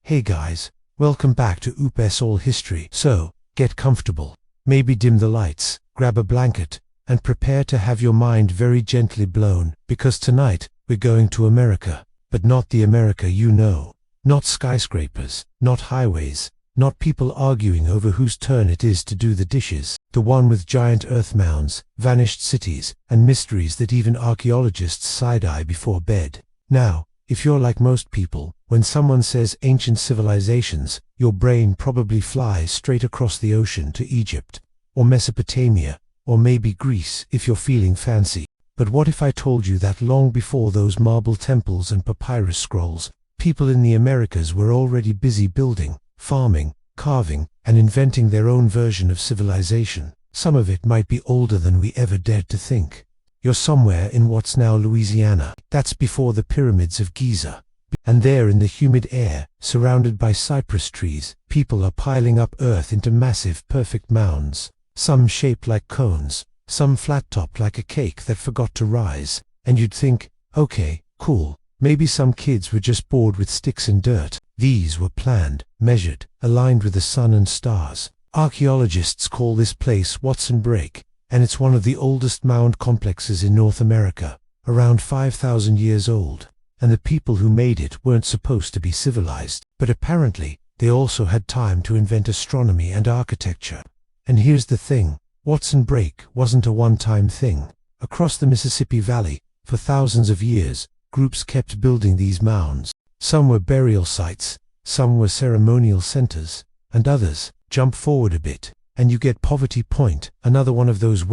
Hey guys, welcome back to UPS All History. So, get comfortable, maybe dim the lights, grab a blanket, and prepare to have your mind very gently blown, because tonight, we're going to America, but not the America you know. Not skyscrapers, not highways, not people arguing over whose turn it is to do the dishes. The one with giant earth mounds, vanished cities, and mysteries that even archaeologists side-eye before bed. Now, if you're like most people, when someone says ancient civilizations, your brain probably flies straight across the ocean to Egypt, or Mesopotamia, or maybe Greece if you're feeling fancy. But what if I told you that long before those marble temples and papyrus scrolls, people in the Americas were already busy building, farming, carving, and inventing their own version of civilization? Some of it might be older than we ever dared to think. You're somewhere in what's now Louisiana. That's before the pyramids of Giza. And there in the humid air, surrounded by cypress trees, people are piling up earth into massive, perfect mounds. Some shaped like cones, some flat-topped like a cake that forgot to rise. And you'd think, okay, cool, maybe some kids were just bored with sticks and dirt. These were planned, measured, aligned with the sun and stars. Archaeologists call this place Watson Break, and it's one of the oldest mound complexes in North America, around 5,000 years old. And the people who made it weren't supposed to be civilized, but apparently, they also had time to invent astronomy and architecture. And here's the thing, Watson Break wasn't a one-time thing. Across the Mississippi Valley, for thousands of years, groups kept building these mounds. Some were burial sites, some were ceremonial centers, and others, jump forward a bit, and you get Poverty Point, another one of those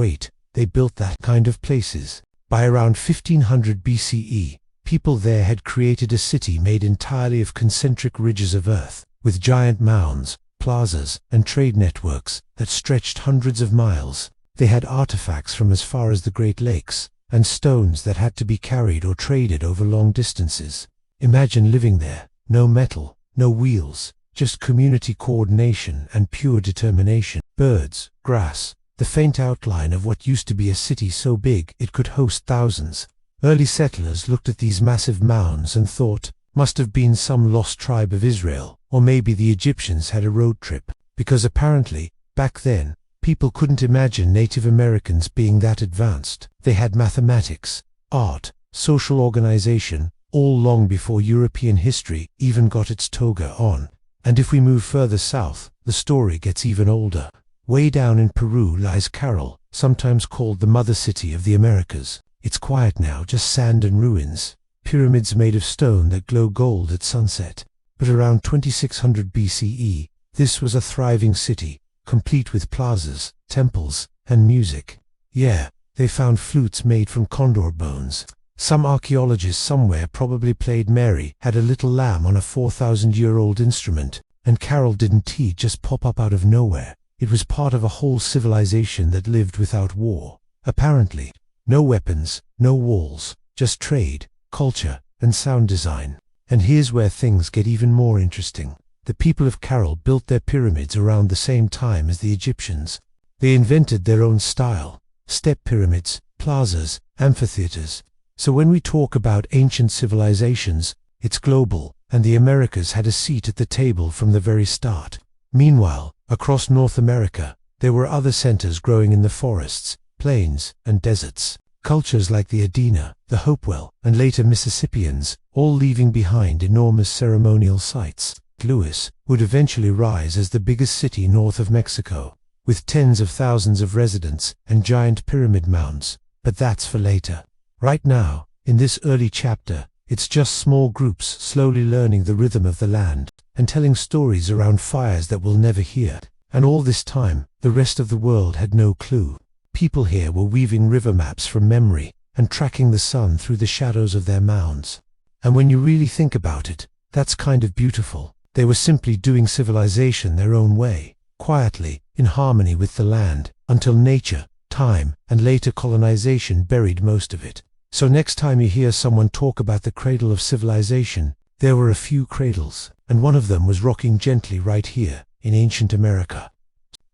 they built that kind of places. By around 1500 BCE, people there had created a city made entirely of concentric ridges of earth, with giant mounds, plazas, and trade networks that stretched hundreds of miles. They had artifacts from as far as the Great Lakes, and stones that had to be carried or traded over long distances. Imagine living there, no metal, no wheels, just community coordination and pure determination. Birds, grass, the faint outline of what used to be a city so big it could host thousands. Early settlers looked at these massive mounds and thought, must have been some lost tribe of Israel, or maybe the Egyptians had a road trip, because apparently, back then, people couldn't imagine Native Americans being that advanced. They had mathematics, art, social organization, all long before European history even got its toga on. And if we move further south, the story gets even older. Way down in Peru lies Caral, sometimes called the mother city of the Americas. It's quiet now, just sand and ruins, pyramids made of stone that glow gold at sunset. But around 2600 BCE, this was a thriving city, complete with plazas, temples, and music. Yeah, they found flutes made from condor bones. Some archaeologist somewhere probably played Mary Had a Little Lamb on a 4,000-year-old instrument, and Caral didn't just pop up out of nowhere. It was part of a whole civilization that lived without war. Apparently, no weapons, no walls, just trade, culture, and sound design. And here's where things get even more interesting. The people of Caral built their pyramids around the same time as the Egyptians. They invented their own style, step pyramids, plazas, amphitheaters. So when we talk about ancient civilizations, it's global, and the Americas had a seat at the table from the very start. Meanwhile, across North America, there were other centers growing in the forests, plains, and deserts. Cultures like the Adena, the Hopewell, and later Mississippians, all leaving behind enormous ceremonial sites. Louis would eventually rise as the biggest city north of Mexico, with tens of thousands of residents and giant pyramid mounds. But that's for later. Right now, in this early chapter, it's just small groups slowly learning the rhythm of the land and telling stories around fires that we'll never hear. And all this time, the rest of the world had no clue. People here were weaving river maps from memory and tracking the sun through the shadows of their mounds. And when you really think about it, that's kind of beautiful. They were simply doing civilization their own way, quietly, in harmony with the land, until nature, time, and later colonization buried most of it. So next time you hear someone talk about the cradle of civilization, there were a few cradles, and one of them was rocking gently right here, in ancient America.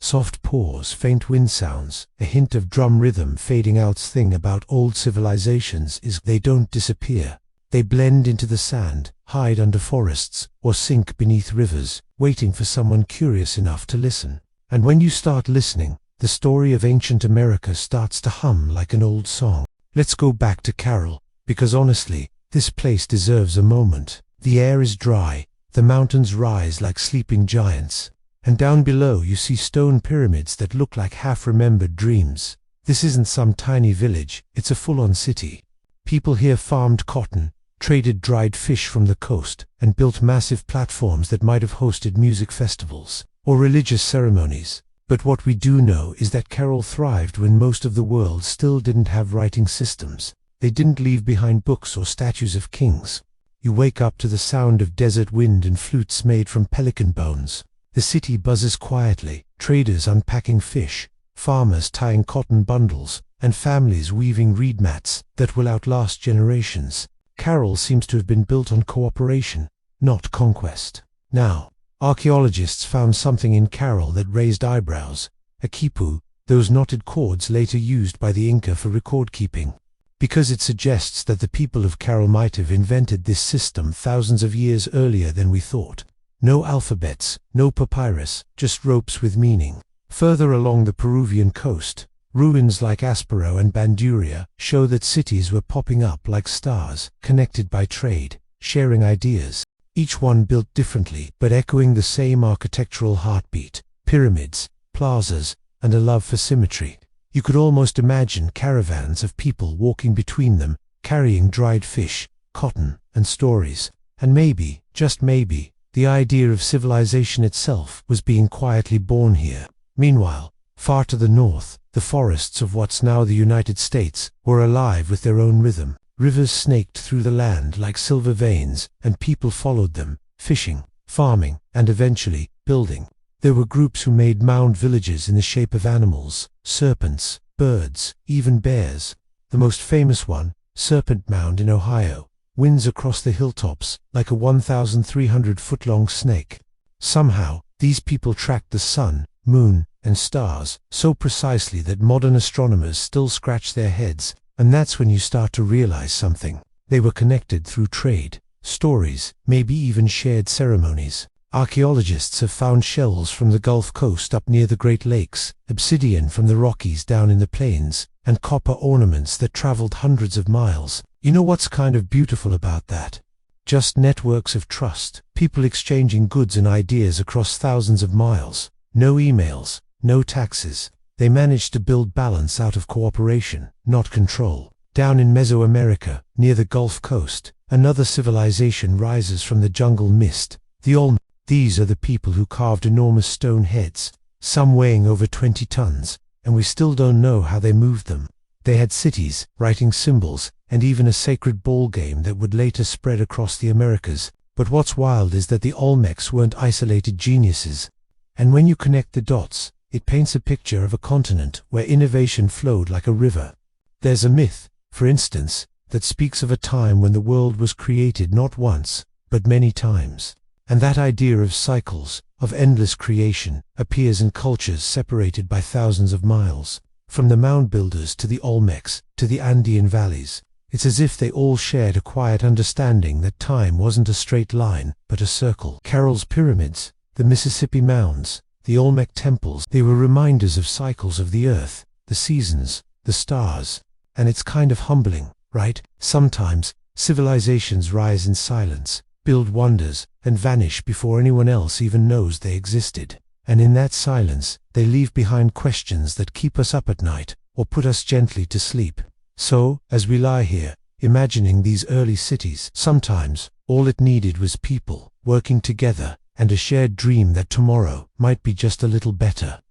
Soft pause, faint wind sounds, a hint of drum rhythm fading out's thing about old civilizations is they don't disappear. They blend into the sand, hide under forests, or sink beneath rivers, waiting for someone curious enough to listen. And when you start listening, the story of ancient America starts to hum like an old song. Let's go back to Caral, because honestly, this place deserves a moment. The air is dry, the mountains rise like sleeping giants, and down below you see stone pyramids that look like half-remembered dreams. This isn't some tiny village, it's a full-on city. People here farmed cotton, traded dried fish from the coast, and built massive platforms that might have hosted music festivals or religious ceremonies. But what we do know is that Caral thrived when most of the world still didn't have writing systems. They didn't leave behind books or statues of kings. You wake up to the sound of desert wind and flutes made from pelican bones. The city buzzes quietly, traders unpacking fish, farmers tying cotton bundles, and families weaving reed mats that will outlast generations. Caral seems to have been built on cooperation, not conquest. Now, archaeologists found something in Caral that raised eyebrows: a quipu, those knotted cords later used by the Inca for record keeping. Because it suggests that the people of Caral might have invented this system thousands of years earlier than we thought. No alphabets, no papyrus, just ropes with meaning. Further along the Peruvian coast, ruins like Aspero and Banduria show that cities were popping up like stars, connected by trade, sharing ideas. Each one built differently, but echoing the same architectural heartbeat: pyramids, plazas, and a love for symmetry. You could almost imagine caravans of people walking between them, carrying dried fish, cotton, and stories. And maybe, just maybe, the idea of civilization itself was being quietly born here. Meanwhile, far to the north, the forests of what's now the United States were alive with their own rhythm. Rivers snaked through the land like silver veins, and people followed them, fishing, farming, and eventually, building. There were groups who made mound villages in the shape of animals: serpents, birds, even bears. The most famous one, Serpent Mound in Ohio, winds across the hilltops like a 1,300-foot-long snake. Somehow, these people tracked the sun, moon, and stars so precisely that modern astronomers still scratch their heads, and that's when you start to realize something. They were connected through trade, stories, maybe even shared ceremonies. Archaeologists have found shells from the Gulf Coast up near the Great Lakes, obsidian from the Rockies down in the plains, and copper ornaments that traveled hundreds of miles. You know what's kind of beautiful about that? Just networks of trust, people exchanging goods and ideas across thousands of miles. No emails, no taxes. They managed to build balance out of cooperation, not control. Down in Mesoamerica, near the Gulf Coast, another civilization rises from the jungle mist, the Olmecs. These are the people who carved enormous stone heads, some weighing over 20 tons, and we still don't know how they moved them. They had cities, writing symbols, and even a sacred ball game that would later spread across the Americas. But what's wild is that the Olmecs weren't isolated geniuses. And when you connect the dots, it paints a picture of a continent where innovation flowed like a river. There's a myth, for instance, that speaks of a time when the world was created not once, but many times. And that idea of cycles, of endless creation, appears in cultures separated by thousands of miles. From the mound builders to the Olmecs, to the Andean valleys. It's as if they all shared a quiet understanding that time wasn't a straight line, but a circle. Caral's pyramids, the Mississippi mounds, the Olmec temples, they were reminders of cycles of the earth, the seasons, the stars. And it's kind of humbling, right? Sometimes, civilizations rise in silence, build wonders, and vanish before anyone else even knows they existed. And in that silence, they leave behind questions that keep us up at night, or put us gently to sleep. So, as we lie here, imagining these early cities, sometimes, all it needed was people, working together, and a shared dream that tomorrow might be just a little better.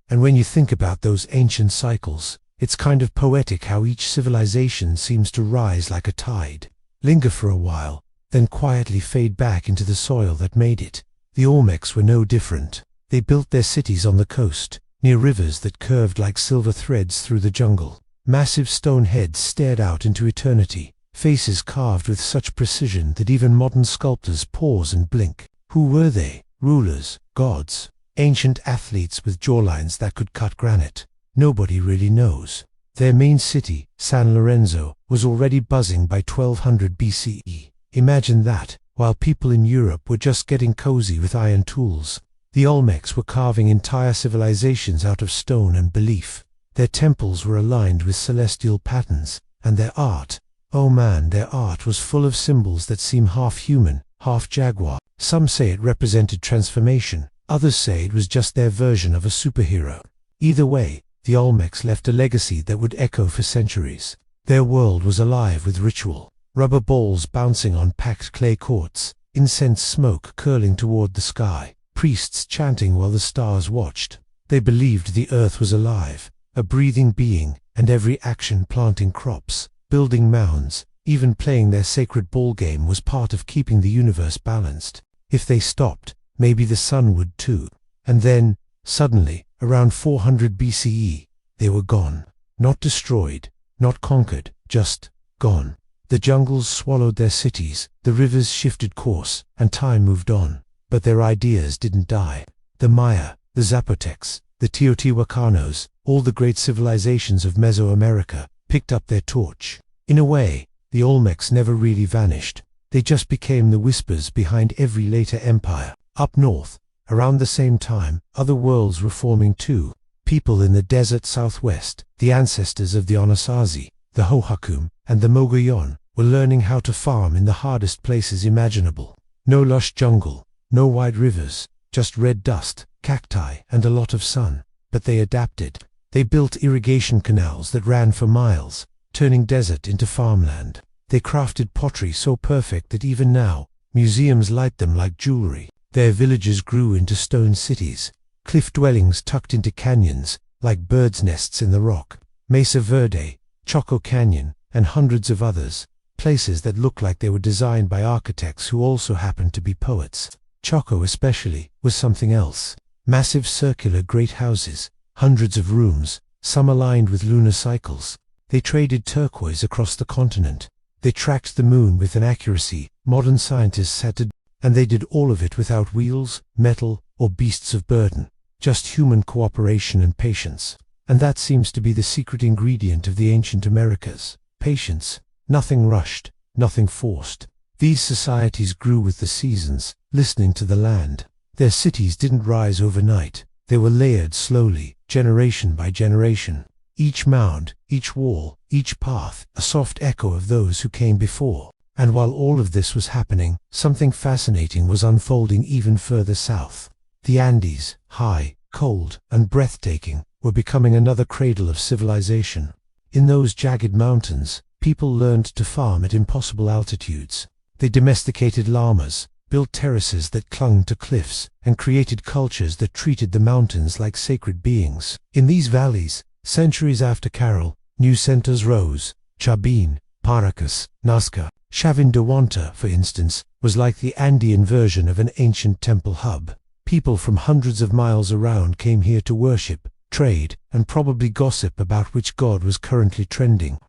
And when you think about those ancient cycles, it's kind of poetic how each civilization seems to rise like a tide, linger for a while, then quietly fade back into the soil that made it. The Olmecs were no different. They built their cities on the coast, near rivers that curved like silver threads through the jungle. Massive stone heads stared out into eternity, faces carved with such precision that even modern sculptors pause and blink. Who were they? Rulers? Gods? Ancient athletes with jawlines that could cut granite? Nobody really knows. Their main city, San Lorenzo, was already buzzing by 1200 BCE. Imagine that, while people in Europe were just getting cozy with iron tools, the Olmecs were carving entire civilizations out of stone and belief. Their temples were aligned with celestial patterns, and their art, oh man, their art was full of symbols that seem half human, half jaguar. Some say it represented transformation, others say it was just their version of a superhero. Either way, the Olmecs left a legacy that would echo for centuries. Their world was alive with ritual, rubber balls bouncing on packed clay courts, incense smoke curling toward the sky, priests chanting while the stars watched. They believed the earth was alive, a breathing being, and every action planting crops, building mounds, even playing their sacred ball game was part of keeping the universe balanced. If they stopped, maybe the sun would too. And then, suddenly, around 400 BCE, they were gone. Not destroyed, not conquered, just gone. The jungles swallowed their cities, the rivers shifted course, and time moved on. But their ideas didn't die. The Maya, the Zapotecs, the Teotihuacanos, all the great civilizations of Mesoamerica, picked up their torch. In a way, the Olmecs never really vanished. They just became the whispers behind every later empire. Up north, around the same time, other worlds were forming too. People in the desert southwest, the ancestors of the Anasazi, the Hohokam, and the Mogollon, were learning how to farm in the hardest places imaginable. No lush jungle, no wide rivers, just red dust, cacti, and a lot of sun. But they adapted. They built irrigation canals that ran for miles, turning desert into farmland. They crafted pottery so perfect that even now, museums light them like jewelry. Their villages grew into stone cities, cliff dwellings tucked into canyons, like birds' nests in the rock. Mesa Verde, Choco Canyon, and hundreds of others, places that looked like they were designed by architects who also happened to be poets. Choco especially was something else. Massive circular great houses, hundreds of rooms, some aligned with lunar cycles. They traded turquoise across the continent. They tracked the moon with an accuracy modern scientists had to, and they did all of it without wheels, metal, or beasts of burden. Just human cooperation and patience. And that seems to be the secret ingredient of the ancient Americas. Patience. Nothing rushed, nothing forced. These societies grew with the seasons, listening to the land. Their cities didn't rise overnight. They were layered slowly, generation by generation. Each mound, each wall, each path, a soft echo of those who came before. And while all of this was happening, something fascinating was unfolding even further south. The Andes, high, cold, and breathtaking, were becoming another cradle of civilization. In those jagged mountains, people learned to farm at impossible altitudes. They domesticated llamas, built terraces that clung to cliffs, and created cultures that treated the mountains like sacred beings. In these valleys, centuries after Caral, new centers rose. Chabin, Paracas, Nazca, Chavindohuanta, for instance, was like the Andean version of an ancient temple hub. People from hundreds of miles around came here to worship, trade, and probably gossip about which god was currently trending.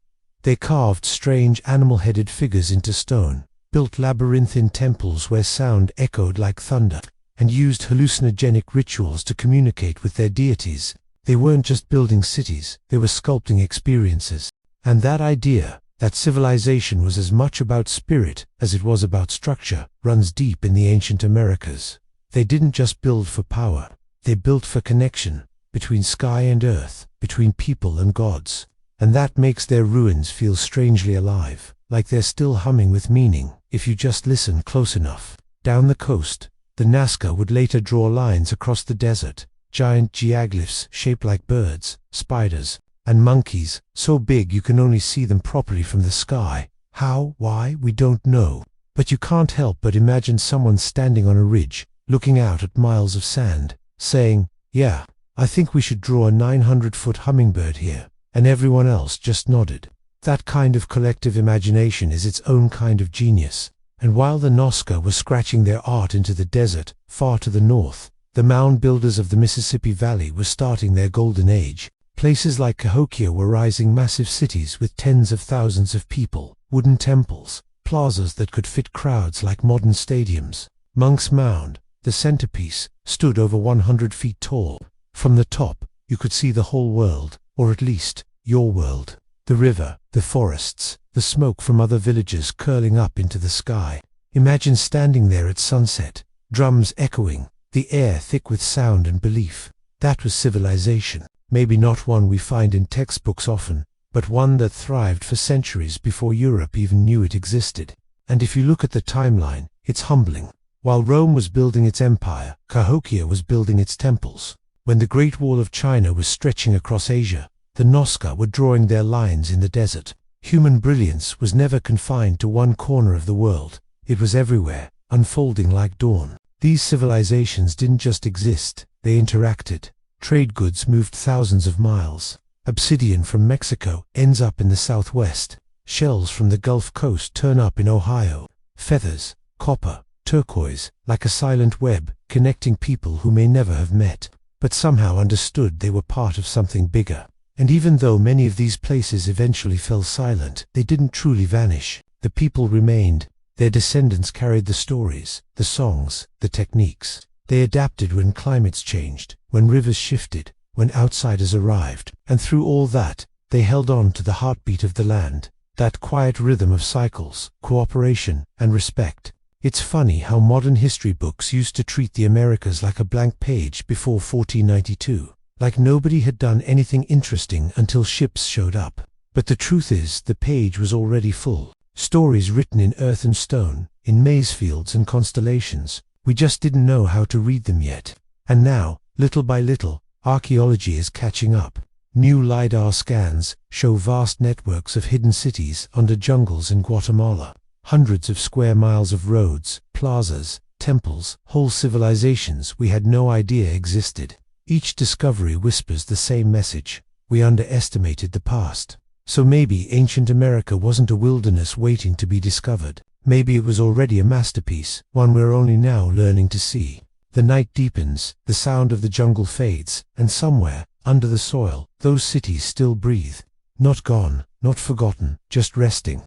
They carved strange animal-headed figures into stone, built labyrinthine temples where sound echoed like thunder, and used hallucinogenic rituals to communicate with their deities. They weren't just building cities, they were sculpting experiences. And that idea, that civilization was as much about spirit as it was about structure, runs deep in the ancient Americas. They didn't just build for power, they built for connection, between sky and earth, between people and gods. And that makes their ruins feel strangely alive, like they're still humming with meaning, if you just listen close enough. Down the coast, the Nazca would later draw lines across the desert, giant geoglyphs shaped like birds, spiders, and monkeys, so big you can only see them properly from the sky. How, why, we don't know. But you can't help but imagine someone standing on a ridge, looking out at miles of sand, saying, "Yeah, I think we should draw a 900-foot hummingbird here," and everyone else just nodded. That kind of collective imagination is its own kind of genius. And while the Nazca were scratching their art into the desert, far to the north, the mound builders of the Mississippi Valley were starting their golden age. Places like Cahokia were rising massive cities with tens of thousands of people, wooden temples, plazas that could fit crowds like modern stadiums. Monk's Mound, the centerpiece, stood over 100 feet tall. From the top, you could see the whole world, or at least, your world. The river, the forests, the smoke from other villages curling up into the sky. Imagine standing there at sunset, drums echoing, the air thick with sound and belief. That was civilization. Maybe not one we find in textbooks often, but one that thrived for centuries before Europe even knew it existed. And if you look at the timeline, it's humbling. While Rome was building its empire, Cahokia was building its temples. When the Great Wall of China was stretching across Asia, the Nazca were drawing their lines in the desert. Human brilliance was never confined to one corner of the world. It was everywhere, unfolding like dawn. These civilizations didn't just exist, they interacted. Trade goods moved thousands of miles. Obsidian from Mexico ends up in the southwest. Shells from the Gulf Coast turn up in Ohio. Feathers, copper, turquoise, like a silent web, connecting people who may never have met, but somehow understood they were part of something bigger. And even though many of these places eventually fell silent, they didn't truly vanish. The people remained. Their descendants carried the stories, the songs, the techniques. They adapted when climates changed, when rivers shifted, when outsiders arrived. And through all that, they held on to the heartbeat of the land, that quiet rhythm of cycles, cooperation, and respect. It's funny how modern history books used to treat the Americas like a blank page before 1492, like nobody had done anything interesting until ships showed up. But the truth is, the page was already full. Stories written in earth and stone, in maize fields and constellations. We just didn't know how to read them yet. And now, little by little, archaeology is catching up. New LiDAR scans show vast networks of hidden cities under jungles in Guatemala. Hundreds of square miles of roads, plazas, temples, whole civilizations we had no idea existed. Each discovery whispers the same message. We underestimated the past. So maybe ancient America wasn't a wilderness waiting to be discovered. Maybe it was already a masterpiece, one we're only now learning to see. The night deepens, the sound of the jungle fades, and somewhere, under the soil, those cities still breathe. Not gone, not forgotten, just resting.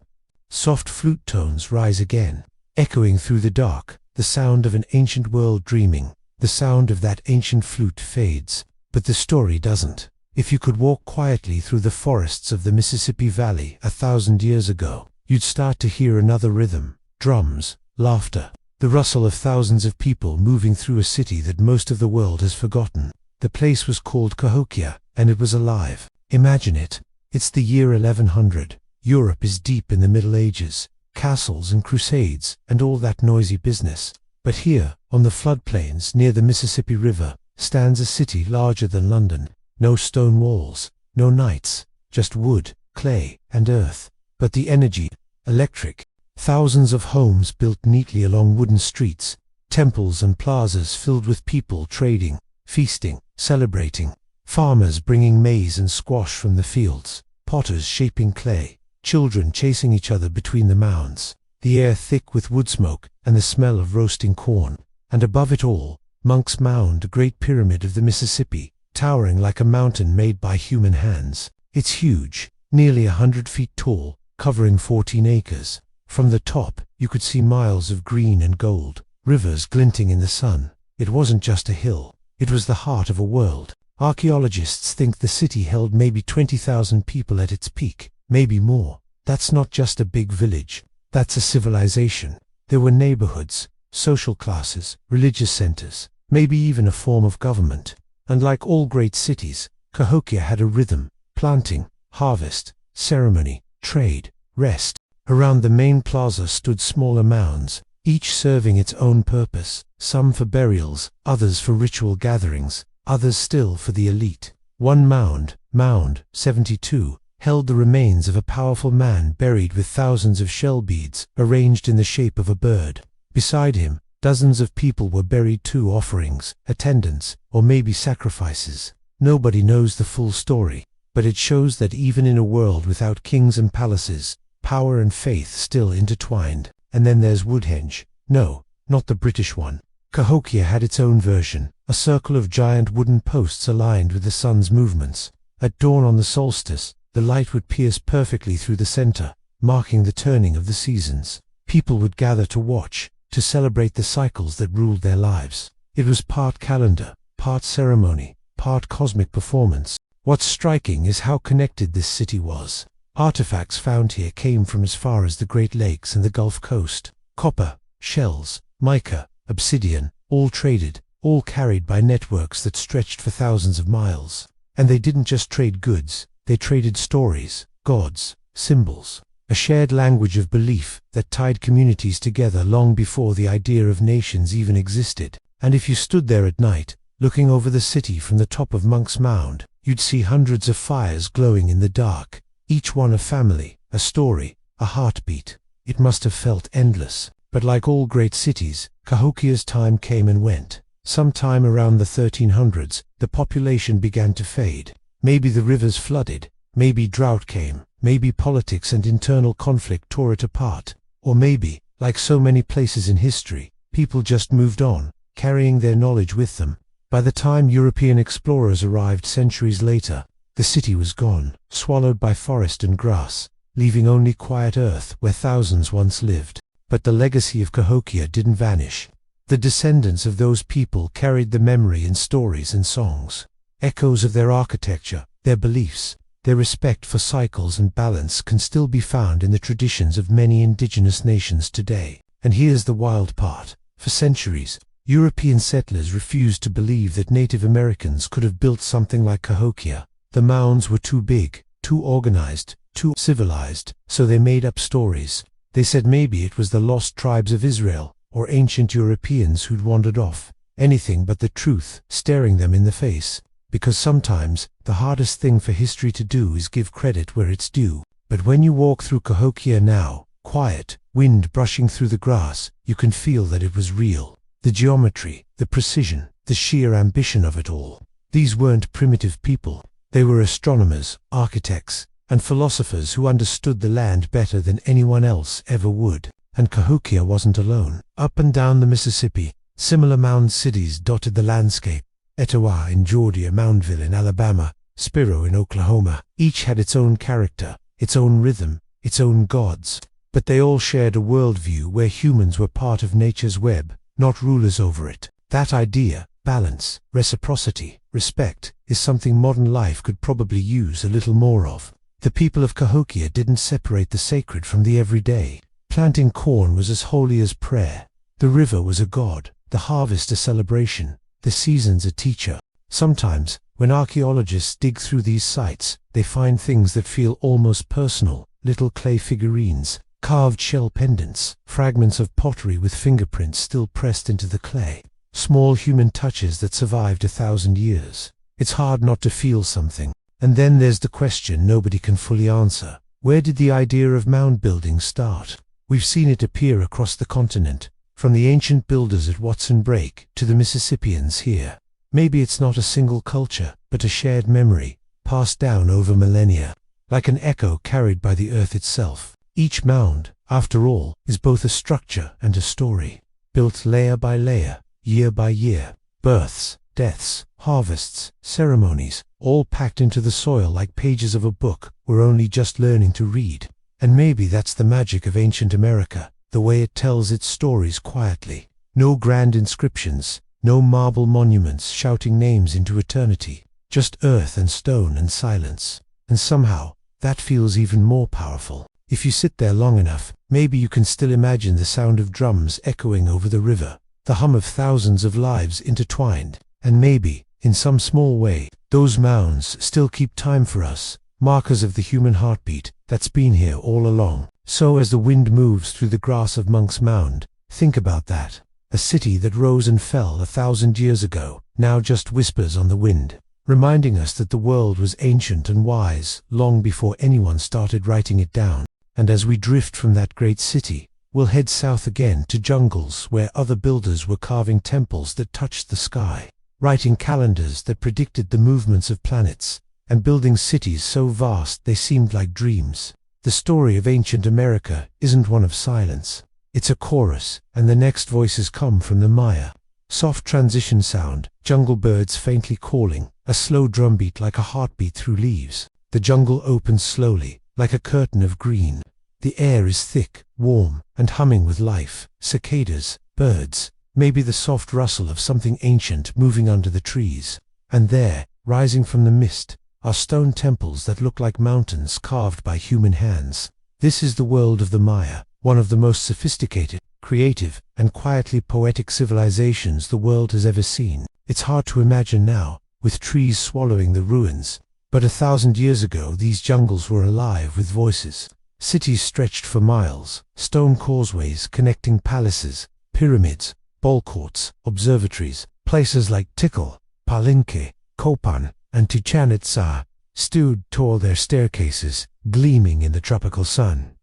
Soft flute tones rise again, echoing through the dark, the sound of an ancient world dreaming. The sound of that ancient flute fades, but the story doesn't. If you could walk quietly through the forests of the Mississippi Valley 1,000 years ago, you'd start to hear another rhythm. Drums, laughter, the rustle of thousands of people moving through a city that most of the world has forgotten. The place was called Cahokia, and it was alive. Imagine it. It's the year 1100. Europe is deep in the Middle Ages, castles and crusades, and all that noisy business. But here, on the floodplains near the Mississippi River, stands a city larger than London. No stone walls, no knights, just wood, clay, and earth. But the energy, electric. Thousands of homes built neatly along wooden streets, temples and plazas filled with people trading, feasting, celebrating. Farmers bringing maize and squash from the fields, potters shaping clay, children chasing each other between the mounds. The air thick with wood smoke and the smell of roasting corn. And above it all, Monk's Mound, a great pyramid of the Mississippi, towering like a mountain made by human hands. It's huge, nearly 100 feet tall, covering 14 acres. From the top, you could see miles of green and gold, rivers glinting in the sun. It wasn't just a hill, it was the heart of a world. Archaeologists think the city held maybe 20,000 people at its peak, maybe more. That's not just a big village. That's a civilization. There were neighborhoods, social classes, religious centers, maybe even a form of government. And like all great cities, Cahokia had a rhythm: planting, harvest, ceremony, trade, rest. Around the main plaza stood smaller mounds, each serving its own purpose, some for burials, others for ritual gatherings, others still for the elite. One mound, Mound 72, held the remains of a powerful man buried with thousands of shell beads arranged in the shape of a bird. Beside him, dozens of people were buried too, offerings, attendants, or maybe sacrifices. Nobody knows the full story, but it shows that even in a world without kings and palaces, power and faith still intertwined. And then there's Woodhenge. No, not the British one. Cahokia had its own version, a circle of giant wooden posts aligned with the sun's movements. At dawn on the solstice, the light would pierce perfectly through the center, marking the turning of the seasons. People would gather to watch, to celebrate the cycles that ruled their lives. It was part calendar, part ceremony, part cosmic performance. What's striking is how connected this city was. Artifacts found here came from as far as the Great Lakes and the Gulf Coast. Copper, shells, mica, obsidian, all traded, all carried by networks that stretched for thousands of miles. And they didn't just trade goods, they traded stories, gods, symbols, a shared language of belief that tied communities together long before the idea of nations even existed. And if you stood there at night, looking over the city from the top of Monk's Mound, you'd see hundreds of fires glowing in the dark, each one a family, a story, a heartbeat. It must have felt endless. But like all great cities, Cahokia's time came and went. Sometime around the 1300s, the population began to fade. Maybe the rivers flooded, maybe drought came, maybe politics and internal conflict tore it apart, or maybe, like so many places in history, people just moved on, carrying their knowledge with them. By the time European explorers arrived centuries later, the city was gone, swallowed by forest and grass, leaving only quiet earth where thousands once lived. But the legacy of Cahokia didn't vanish. The descendants of those people carried the memory in stories and songs. Echoes of their architecture, their beliefs, their respect for cycles and balance can still be found in the traditions of many indigenous nations today. And here's the wild part. For centuries, European settlers refused to believe that Native Americans could have built something like Cahokia. The mounds were too big, too organized, too civilized, so they made up stories. They said maybe it was the lost tribes of Israel, or ancient Europeans who'd wandered off. Anything but the truth staring them in the face. Because sometimes, the hardest thing for history to do is give credit where it's due. But when you walk through Cahokia now, quiet, wind brushing through the grass, you can feel that it was real. The geometry, the precision, the sheer ambition of it all. These weren't primitive people. They were astronomers, architects, and philosophers who understood the land better than anyone else ever would. And Cahokia wasn't alone. Up and down the Mississippi, similar mound cities dotted the landscape. Etowah in Georgia, Moundville in Alabama, Spiro in Oklahoma. Each had its own character, its own rhythm, its own gods. But they all shared a worldview where humans were part of nature's web, not rulers over it. That idea, balance, reciprocity, respect, is something modern life could probably use a little more of. The people of Cahokia didn't separate the sacred from the everyday. Planting corn was as holy as prayer. The river was a god, the harvest a celebration, the seasons a teacher. Sometimes, when archaeologists dig through these sites, they find things that feel almost personal, little clay figurines, carved shell pendants, fragments of pottery with fingerprints still pressed into the clay, small human touches that survived 1,000 years. It's hard not to feel something. And then there's the question nobody can fully answer. Where did the idea of mound building start? We've seen it appear across the continent, from the ancient builders at Watson Brake to the Mississippians here. Maybe it's not a single culture, but a shared memory, passed down over millennia, like an echo carried by the earth itself. Each mound, after all, is both a structure and a story, built layer by layer, year by year. Births, deaths, harvests, ceremonies, all packed into the soil like pages of a book we're only just learning to read. And maybe that's the magic of ancient America, the way it tells its stories quietly. No grand inscriptions, no marble monuments shouting names into eternity, just earth and stone and silence. And somehow, that feels even more powerful. If you sit there long enough, maybe you can still imagine the sound of drums echoing over the river, the hum of thousands of lives intertwined, and maybe, in some small way, those mounds still keep time for us, markers of the human heartbeat that's been here all along. So as the wind moves through the grass of Monk's Mound, think about that. A city that rose and fell 1,000 years ago, now just whispers on the wind, reminding us that the world was ancient and wise long before anyone started writing it down. And as we drift from that great city, we'll head south again to jungles where other builders were carving temples that touched the sky, writing calendars that predicted the movements of planets, and building cities so vast they seemed like dreams. The story of ancient America isn't one of silence. It's a chorus, and the next voices come from the Maya. Soft transition sound, jungle birds faintly calling, a slow drumbeat like a heartbeat through leaves. The jungle opens slowly, like a curtain of green. The air is thick, warm, and humming with life. Cicadas, birds, maybe the soft rustle of something ancient moving under the trees. And there, rising from the mist, are stone temples that look like mountains carved by human hands. This is the world of the Maya, one of the most sophisticated, creative, and quietly poetic civilizations the world has ever seen. It's hard to imagine now, with trees swallowing the ruins. But 1,000 years ago these jungles were alive with voices. Cities stretched for miles, stone causeways connecting palaces, pyramids, ball courts, observatories. Places like Tikal, Palenque, Copan, and Chichen Itza stood tall, their staircases gleaming in the tropical sun.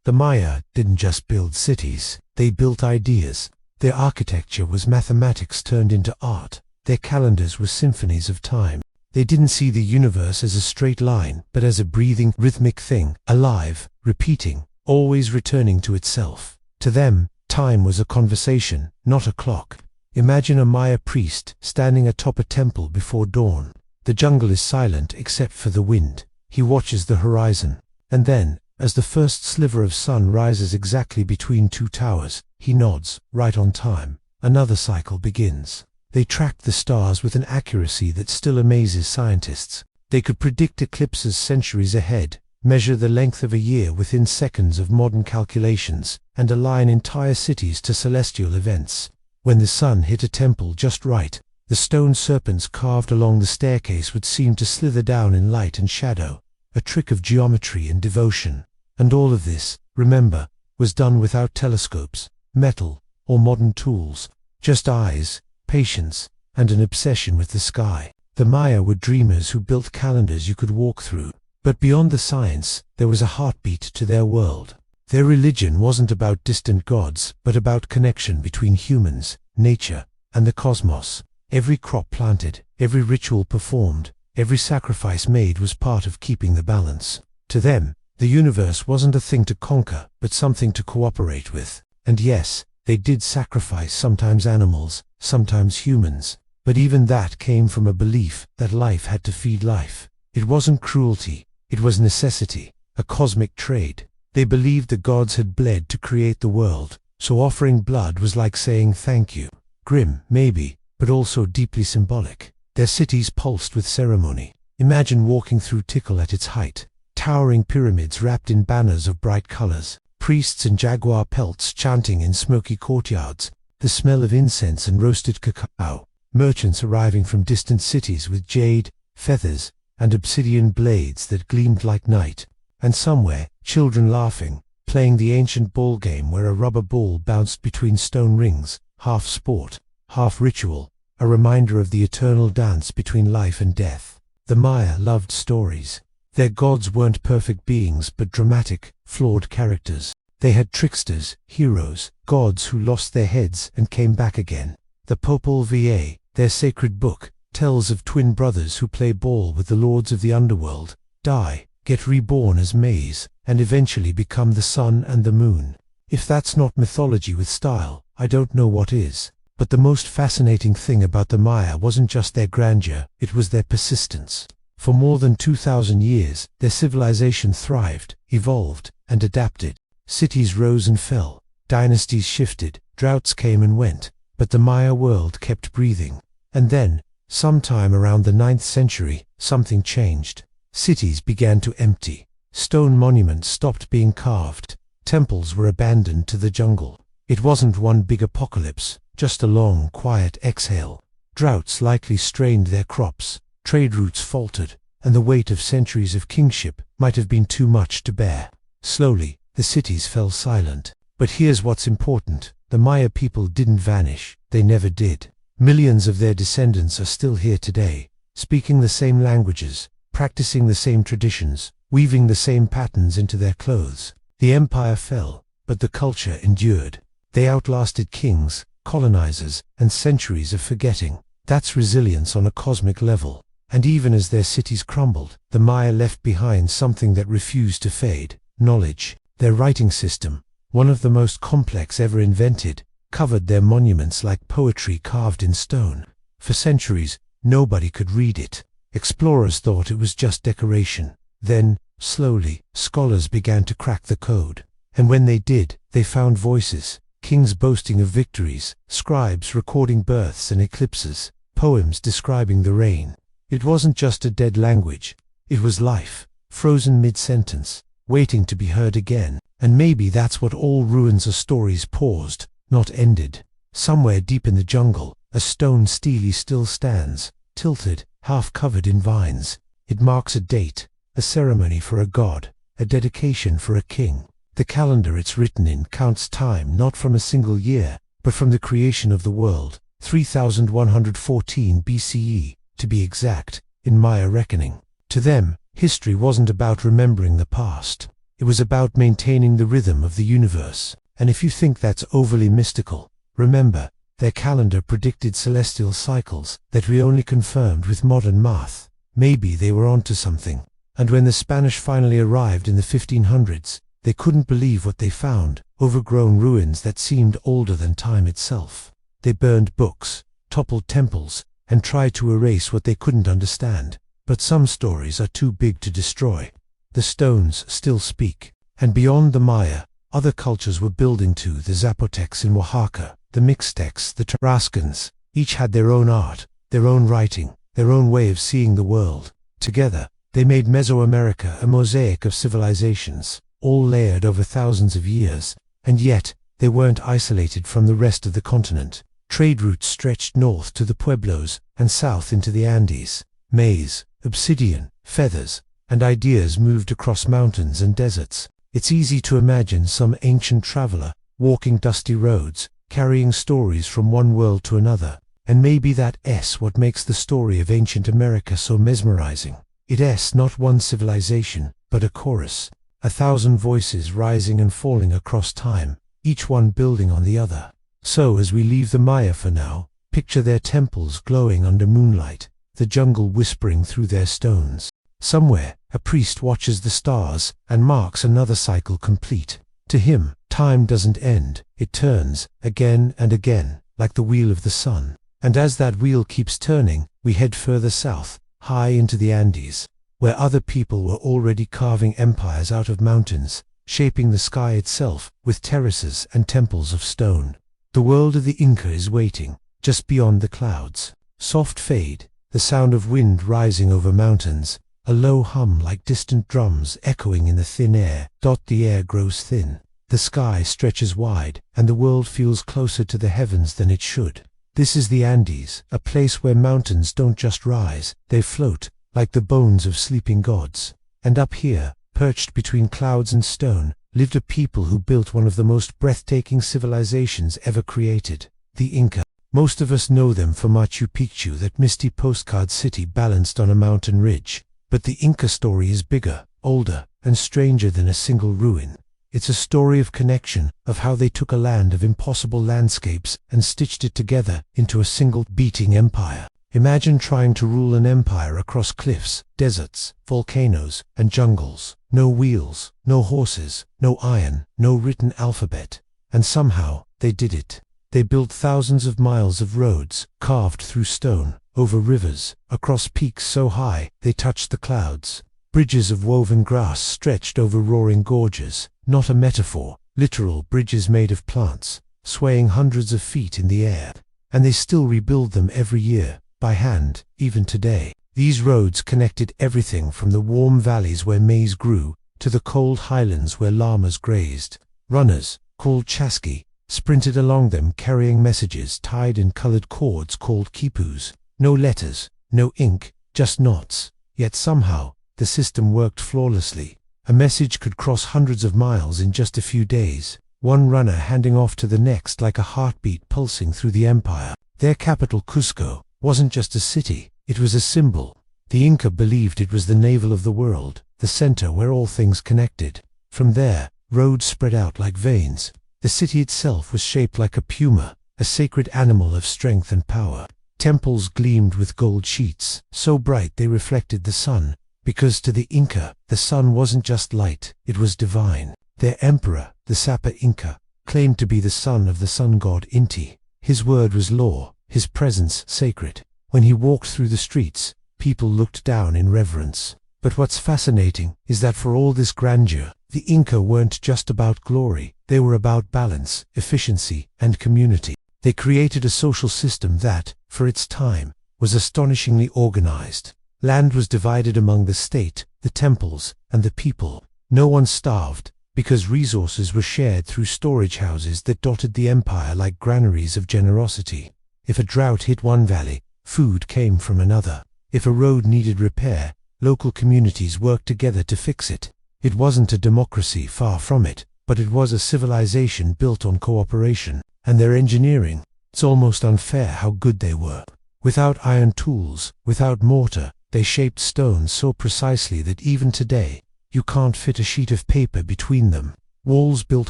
The Maya didn't just build cities, they built ideas. Their architecture was mathematics turned into art. Their calendars were symphonies of time. They didn't see the universe as a straight line, but as a breathing, rhythmic thing, alive, repeating, always returning to itself. To them, time was a conversation, not a clock. Imagine a Maya priest standing atop a temple before dawn. The jungle is silent except for the wind. He watches the horizon. And then, as the first sliver of sun rises exactly between two towers, he nods, right on time. Another cycle begins. They tracked the stars with an accuracy that still amazes scientists. They could predict eclipses centuries ahead, measure the length of a year within seconds of modern calculations, and align entire cities to celestial events. When the sun hit a temple just right, the stone serpents carved along the staircase would seem to slither down in light and shadow, a trick of geometry and devotion. And all of this, remember, was done without telescopes, metal, or modern tools, just eyes, patience, and an obsession with the sky. The Maya were dreamers who built calendars you could walk through. But beyond the science, there was a heartbeat to their world. Their religion wasn't about distant gods, but about connection between humans, nature, and the cosmos. Every crop planted, every ritual performed, every sacrifice made was part of keeping the balance. To them, the universe wasn't a thing to conquer, but something to cooperate with. And yes, they did sacrifice sometimes animals, sometimes humans. But even that came from a belief that life had to feed life. It wasn't cruelty, it was necessity, a cosmic trade. They believed the gods had bled to create the world, so offering blood was like saying thank you. Grim, maybe, but also deeply symbolic. Their cities pulsed with ceremony. Imagine walking through Tikal at its height. Towering pyramids wrapped in banners of bright colors. Priests in jaguar pelts chanting in smoky courtyards. The smell of incense and roasted cacao. Merchants arriving from distant cities with jade, feathers, and obsidian blades that gleamed like night. And somewhere, children laughing, playing the ancient ball game where a rubber ball bounced between stone rings, half sport, half ritual, a reminder of the eternal dance between life and death. The Maya loved stories. Their gods weren't perfect beings but dramatic, flawed characters. They had tricksters, heroes, gods who lost their heads and came back again. The Popol Vuh, their sacred book, tells of twin brothers who play ball with the lords of the underworld, die, get reborn as maize, and eventually become the sun and the moon. If that's not mythology with style, I don't know what is. But the most fascinating thing about the Maya wasn't just their grandeur, it was their persistence. For more than 2,000 years, their civilization thrived, evolved, and adapted. Cities rose and fell, dynasties shifted, droughts came and went, but the Maya world kept breathing. And then, sometime around the 9th century, something changed. Cities began to empty. Stone monuments stopped being carved. Temples were abandoned to the jungle. It wasn't one big apocalypse, just a long, quiet exhale. Droughts likely strained their crops, trade routes faltered, and the weight of centuries of kingship might have been too much to bear. Slowly, the cities fell silent. But here's what's important. The Maya people didn't vanish. They never did. Millions of their descendants are still here today, speaking the same languages, practicing the same traditions, weaving the same patterns into their clothes. The empire fell, but the culture endured. They outlasted kings, colonizers, and centuries of forgetting. That's resilience on a cosmic level. And even as their cities crumbled, the Maya left behind something that refused to fade: knowledge. Their writing system, one of the most complex ever invented, covered their monuments like poetry carved in stone. For centuries, nobody could read it. Explorers thought it was just decoration. Then, slowly, scholars began to crack the code. And when they did, they found voices. Kings boasting of victories, scribes recording births and eclipses, poems describing the rain. It wasn't just a dead language, It was life, frozen mid-sentence, waiting to be heard again. And maybe that's what all ruins are, stories paused, not ended. Somewhere deep in the jungle, a stone stele still stands, tilted, half covered in vines. It marks a date, a ceremony for a god, a dedication for a king. The calendar it's written in counts time not from a single year, but from the creation of the world, 3114 BCE, to be exact, in Maya reckoning. To them, history wasn't about remembering the past. It was about maintaining the rhythm of the universe. And if you think that's overly mystical, remember, their calendar predicted celestial cycles that we only confirmed with modern math. Maybe they were onto something. And when the Spanish finally arrived in the 1500s, they couldn't believe what they found, overgrown ruins that seemed older than time itself. They burned books, toppled temples, and tried to erase what they couldn't understand. But some stories are too big to destroy. The stones still speak. And beyond the Maya, other cultures were building too. The Zapotecs in Oaxaca, the Mixtecs, the Tarascans, each had their own art, their own writing, their own way of seeing the world. Together, they made Mesoamerica a mosaic of civilizations, all layered over thousands of years. And yet, they weren't isolated from the rest of the continent. Trade routes stretched north to the Pueblos and south into the Andes. Maize, obsidian, feathers, and ideas moved across mountains and deserts. It's easy to imagine some ancient traveler, walking dusty roads, carrying stories from one world to another. And maybe that's what makes the story of ancient America so mesmerizing. It's not one civilization, but a chorus. 1,000 voices rising and falling across time, each one building on the other. So as we leave the Maya for now, picture their temples glowing under moonlight, the jungle whispering through their stones. Somewhere, a priest watches the stars and marks another cycle complete. To him, time doesn't end, it turns, again and again, like the wheel of the sun. And as that wheel keeps turning, we head further south, high into the Andes, where other people were already carving empires out of mountains, shaping the sky itself with terraces and temples of stone. The world of the Inca is waiting, just beyond the clouds. Soft fade, the sound of wind rising over mountains, a low hum like distant drums echoing in the thin air. The air grows thin, the sky stretches wide, and the world feels closer to the heavens than it should. This is the Andes, a place where mountains don't just rise, they float, like the bones of sleeping gods. And up here, perched between clouds and stone, lived a people who built one of the most breathtaking civilizations ever created, the Inca. Most of us know them for Machu Picchu, that misty postcard city balanced on a mountain ridge. But the Inca story is bigger, older, and stranger than a single ruin. It's a story of connection, of how they took a land of impossible landscapes and stitched it together into a single beating empire. Imagine trying to rule an empire across cliffs, deserts, volcanoes, and jungles. No wheels, no horses, no iron, no written alphabet. And somehow, they did it. They built thousands of miles of roads, carved through stone, over rivers, across peaks so high they touched the clouds. Bridges of woven grass stretched over roaring gorges, not a metaphor, literal bridges made of plants, swaying hundreds of feet in the air. And they still rebuild them every year, by hand, even today. These roads connected everything from the warm valleys where maize grew, to the cold highlands where llamas grazed. Runners, called chasqui, sprinted along them carrying messages tied in colored cords called quipus. No letters, no ink, just knots. Yet somehow, the system worked flawlessly. A message could cross hundreds of miles in just a few days, one runner handing off to the next like a heartbeat pulsing through the empire. Their capital, Cusco, wasn't just a city, it was a symbol. The Inca believed it was the navel of the world, the center where all things connected. From there, roads spread out like veins. The city itself was shaped like a puma, a sacred animal of strength and power. Temples gleamed with gold sheets, so bright they reflected the sun, because to the Inca, the sun wasn't just light, it was divine. Their emperor, the Sapa Inca, claimed to be the son of the sun god Inti. His word was law, his presence sacred. When he walked through the streets, people looked down in reverence. But what's fascinating is that for all this grandeur, the Inca weren't just about glory, they were about balance, efficiency, and community. They created a social system that, for its time, was astonishingly organized. Land was divided among the state, the temples, and the people. No one starved, because resources were shared through storage houses that dotted the empire like granaries of generosity. If a drought hit one valley, food came from another. If a road needed repair, local communities worked together to fix it. It wasn't a democracy, far from it, but it was a civilization built on cooperation. And their engineering, it's almost unfair how good they were. Without iron tools, without mortar, they shaped stones so precisely that even today, you can't fit a sheet of paper between them. Walls built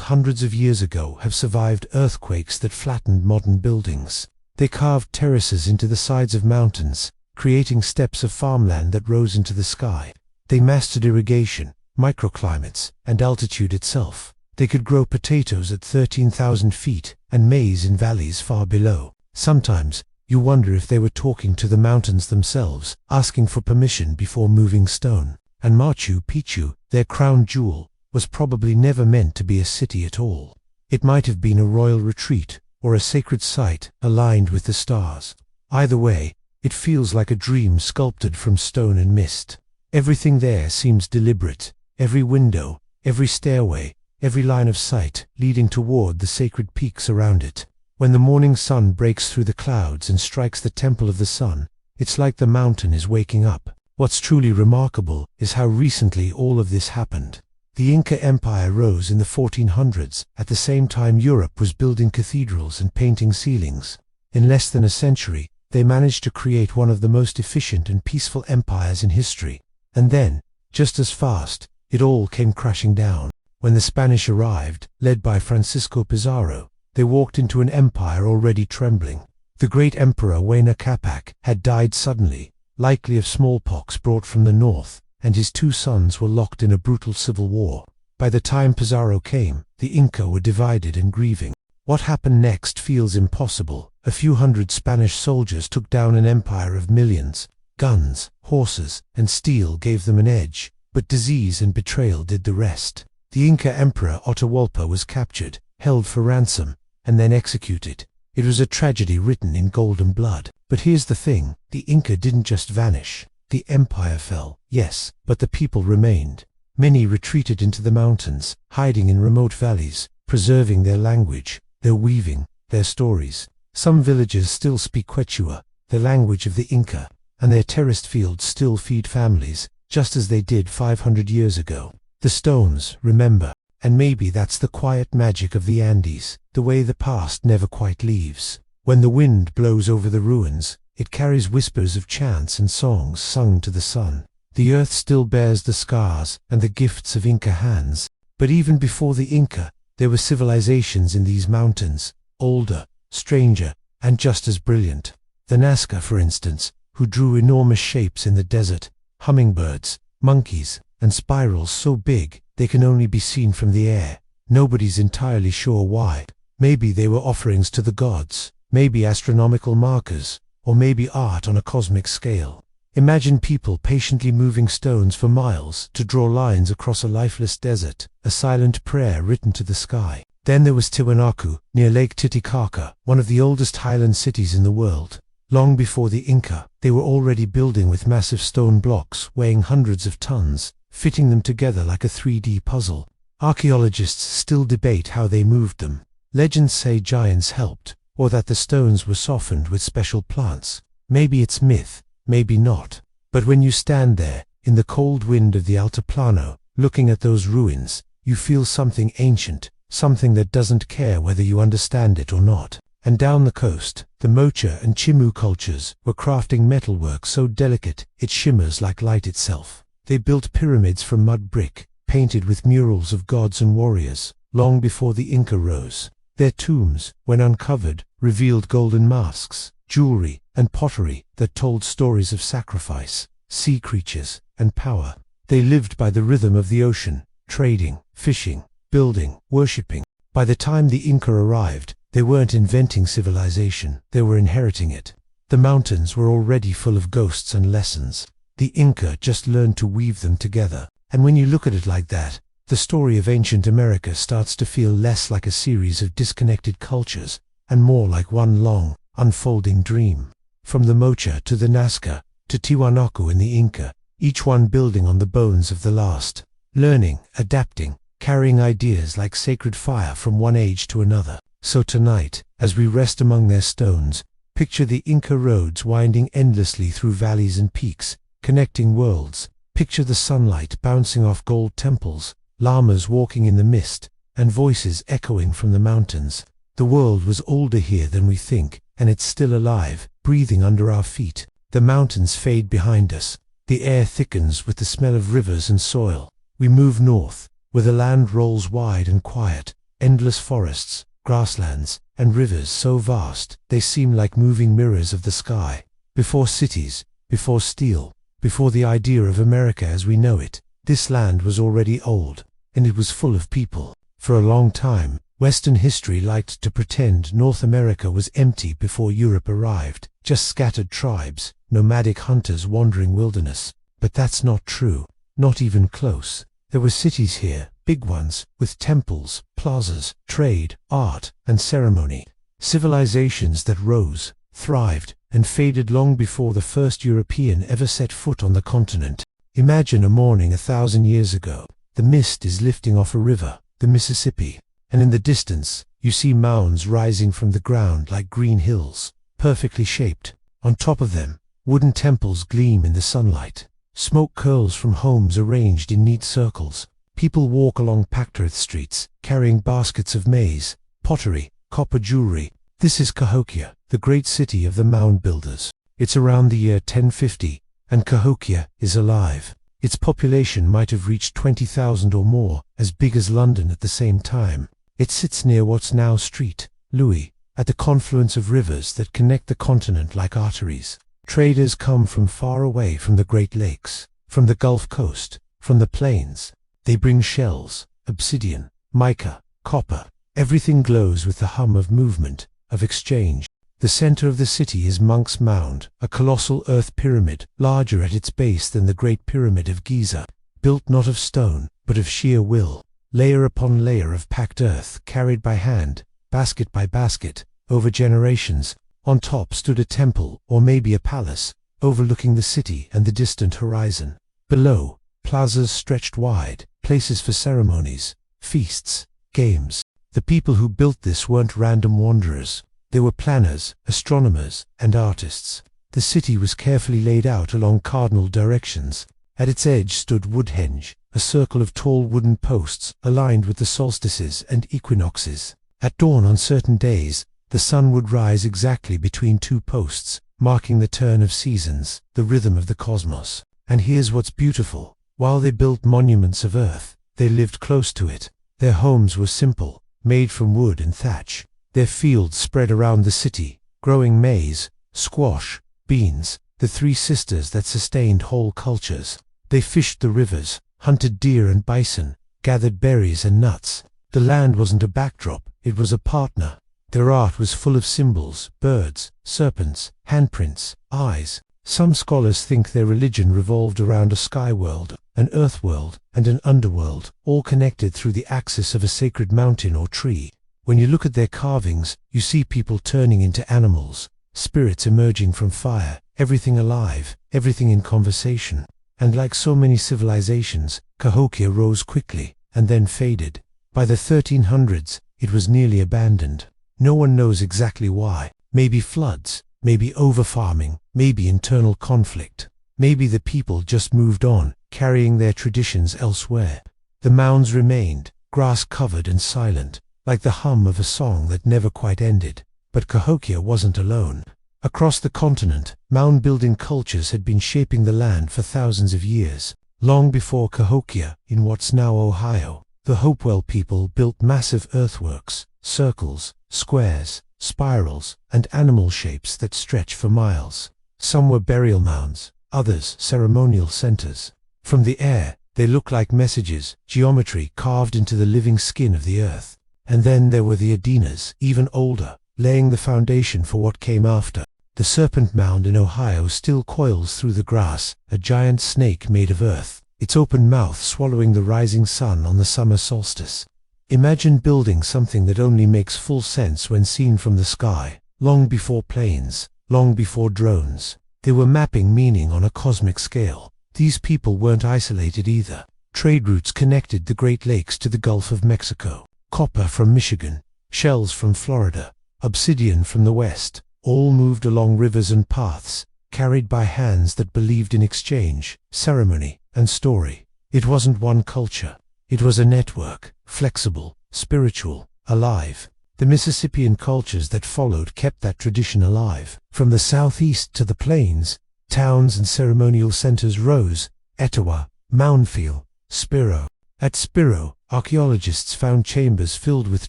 hundreds of years ago have survived earthquakes that flattened modern buildings. They carved terraces into the sides of mountains, creating steps of farmland that rose into the sky. They mastered irrigation, microclimates, and altitude itself. They could grow potatoes at 13,000 feet and maize in valleys far below. Sometimes, you wonder if they were talking to the mountains themselves, asking for permission before moving stone. And Machu Picchu, their crown jewel, was probably never meant to be a city at all. It might have been a royal retreat, or a sacred site aligned with the stars. Either way, it feels like a dream sculpted from stone and mist. Everything there seems deliberate, every window, every stairway, every line of sight leading toward the sacred peaks around it. When the morning sun breaks through the clouds and strikes the temple of the sun, it's like the mountain is waking up. What's truly remarkable is how recently all of this happened. The Inca Empire rose in the 1400s, at the same time Europe was building cathedrals and painting ceilings. In less than a century, they managed to create one of the most efficient and peaceful empires in history. And then, just as fast, it all came crashing down. When the Spanish arrived, led by Francisco Pizarro, they walked into an empire already trembling. The great emperor Huayna Capac had died suddenly, likely of smallpox brought from the north, and his two sons were locked in a brutal civil war. By the time Pizarro came, the Inca were divided and grieving. What happened next feels impossible. A few hundred Spanish soldiers took down an empire of millions. Guns, horses, and steel gave them an edge, but disease and betrayal did the rest. The Inca emperor Atahualpa was captured, held for ransom, and then executed. It was a tragedy written in golden blood. But here's the thing, the Inca didn't just vanish. The empire fell, yes, but the people remained. Many retreated into the mountains, hiding in remote valleys, preserving their language, their weaving, their stories. Some villages still speak Quechua, the language of the Inca, and their terraced fields still feed families, just as they did 500 years ago. The stones, remember, and maybe that's the quiet magic of the Andes, the way the past never quite leaves. When the wind blows over the ruins, it carries whispers of chants and songs sung to the sun. The earth still bears the scars and the gifts of Inca hands. But even before the Inca, there were civilizations in these mountains, older, stranger, and just as brilliant. The Nazca, for instance, who drew enormous shapes in the desert, hummingbirds, monkeys, and spirals so big they can only be seen from the air. Nobody's entirely sure why. Maybe they were offerings to the gods, maybe astronomical markers, or maybe art on a cosmic scale. Imagine people patiently moving stones for miles to draw lines across a lifeless desert, a silent prayer written to the sky. Then there was Tiwanaku, near Lake Titicaca, one of the oldest highland cities in the world. Long before the Inca, they were already building with massive stone blocks weighing hundreds of tons, fitting them together like a 3D puzzle. Archaeologists still debate how they moved them. Legends say giants helped, or that the stones were softened with special plants. Maybe it's myth, maybe not. But when you stand there, in the cold wind of the Altiplano, looking at those ruins, you feel something ancient, something that doesn't care whether you understand it or not. And down the coast, the Mocha and Chimu cultures were crafting metalwork so delicate it shimmers like light itself. They built pyramids from mud brick, painted with murals of gods and warriors, long before the Inca rose. Their tombs, when uncovered, revealed golden masks, jewelry, and pottery that told stories of sacrifice, sea creatures, and power. They lived by the rhythm of the ocean, trading, fishing, building, worshipping. By the time the Inca arrived, they weren't inventing civilization, they were inheriting it. The mountains were already full of ghosts and lessons. The Inca just learned to weave them together. And when you look at it like that, the story of ancient America starts to feel less like a series of disconnected cultures, and more like one long, unfolding dream. From the Mocha to the Nazca, to Tiwanaku and the Inca, each one building on the bones of the last, learning, adapting, carrying ideas like sacred fire from one age to another. So tonight, as we rest among their stones, picture the Inca roads winding endlessly through valleys and peaks, connecting worlds. Picture the sunlight bouncing off gold temples, llamas walking in the mist, and voices echoing from the mountains. The world was older here than we think, and it's still alive, breathing under our feet. The mountains fade behind us. The air thickens with the smell of rivers and soil. We move north, where the land rolls wide and quiet, endless forests, grasslands, and rivers so vast they seem like moving mirrors of the sky. Before cities, before steel, before the idea of America as we know it, this land was already old, and it was full of people. For a long time, Western history liked to pretend North America was empty before Europe arrived, just scattered tribes, nomadic hunters wandering wilderness. But that's not true, not even close. There were cities here, big ones, with temples, plazas, trade, art, and ceremony. Civilizations that rose, thrived, and faded long before the first European ever set foot on the continent. Imagine a morning 1,000 years ago. The mist is lifting off a river, the Mississippi, and in the distance, you see mounds rising from the ground like green hills, perfectly shaped. On top of them, wooden temples gleam in the sunlight. Smoke curls from homes arranged in neat circles. People walk along packed earth streets, carrying baskets of maize, pottery, copper jewelry. This is Cahokia, the great city of the mound builders. It's around the year 1050, and Cahokia is alive. Its population might have reached 20,000 or more, as big as London at the same time. It sits near what's now Street Louis, at the confluence of rivers that connect the continent like arteries. Traders come from far away from the Great Lakes, from the Gulf Coast, from the plains. They bring shells, obsidian, mica, copper. Everything glows with the hum of movement, of exchange. The center of the city is Monk's Mound, a colossal earth pyramid, larger at its base than the Great Pyramid of Giza, built not of stone, but of sheer will. Layer upon layer of packed earth, carried by hand, basket by basket, over generations. On top stood a temple, or maybe a palace, overlooking the city and the distant horizon. Below, plazas stretched wide, places for ceremonies, feasts, games. The people who built this weren't random wanderers. They were planners, astronomers, and artists. The city was carefully laid out along cardinal directions. At its edge stood Woodhenge, a circle of tall wooden posts aligned with the solstices and equinoxes. At dawn on certain days, the sun would rise exactly between two posts, marking the turn of seasons, the rhythm of the cosmos. And here's what's beautiful. While they built monuments of earth, they lived close to it. Their homes were simple, made from wood and thatch. Their fields spread around the city, growing maize, squash, beans, the three sisters that sustained whole cultures. They fished the rivers, hunted deer and bison, gathered berries and nuts. The land wasn't a backdrop, it was a partner. Their art was full of symbols, birds, serpents, handprints, eyes. Some scholars think their religion revolved around a sky world, an earth world, and an underworld, all connected through the axis of a sacred mountain or tree. When you look at their carvings, you see people turning into animals, spirits emerging from fire, everything alive, everything in conversation. And like so many civilizations, Cahokia rose quickly, and then faded. By the 1300s, it was nearly abandoned. No one knows exactly why. Maybe floods, maybe overfarming, maybe internal conflict. Maybe the people just moved on, carrying their traditions elsewhere. The mounds remained, grass-covered and silent, like the hum of a song that never quite ended. But Cahokia wasn't alone. Across the continent, mound-building cultures had been shaping the land for thousands of years. Long before Cahokia, in what's now Ohio, the Hopewell people built massive earthworks, circles, squares, spirals, and animal shapes that stretch for miles. Some were burial mounds, others ceremonial centers. From the air, they looked like messages, geometry carved into the living skin of the earth. And then there were the Adinas, even older, laying the foundation for what came after. The Serpent Mound in Ohio still coils through the grass, a giant snake made of earth, its open mouth swallowing the rising sun on the summer solstice. Imagine building something that only makes full sense when seen from the sky, long before planes, long before drones. They were mapping meaning on a cosmic scale. These people weren't isolated either. Trade routes connected the Great Lakes to the Gulf of Mexico. Copper from Michigan, shells from Florida, obsidian from the west, all moved along rivers and paths, carried by hands that believed in exchange, ceremony, and story. It wasn't one culture. It was a network, flexible, spiritual, alive. The Mississippian cultures that followed kept that tradition alive. From the southeast to the plains, towns and ceremonial centers rose: Etowah, Moundfield, Spiro. At Spiro, archaeologists found chambers filled with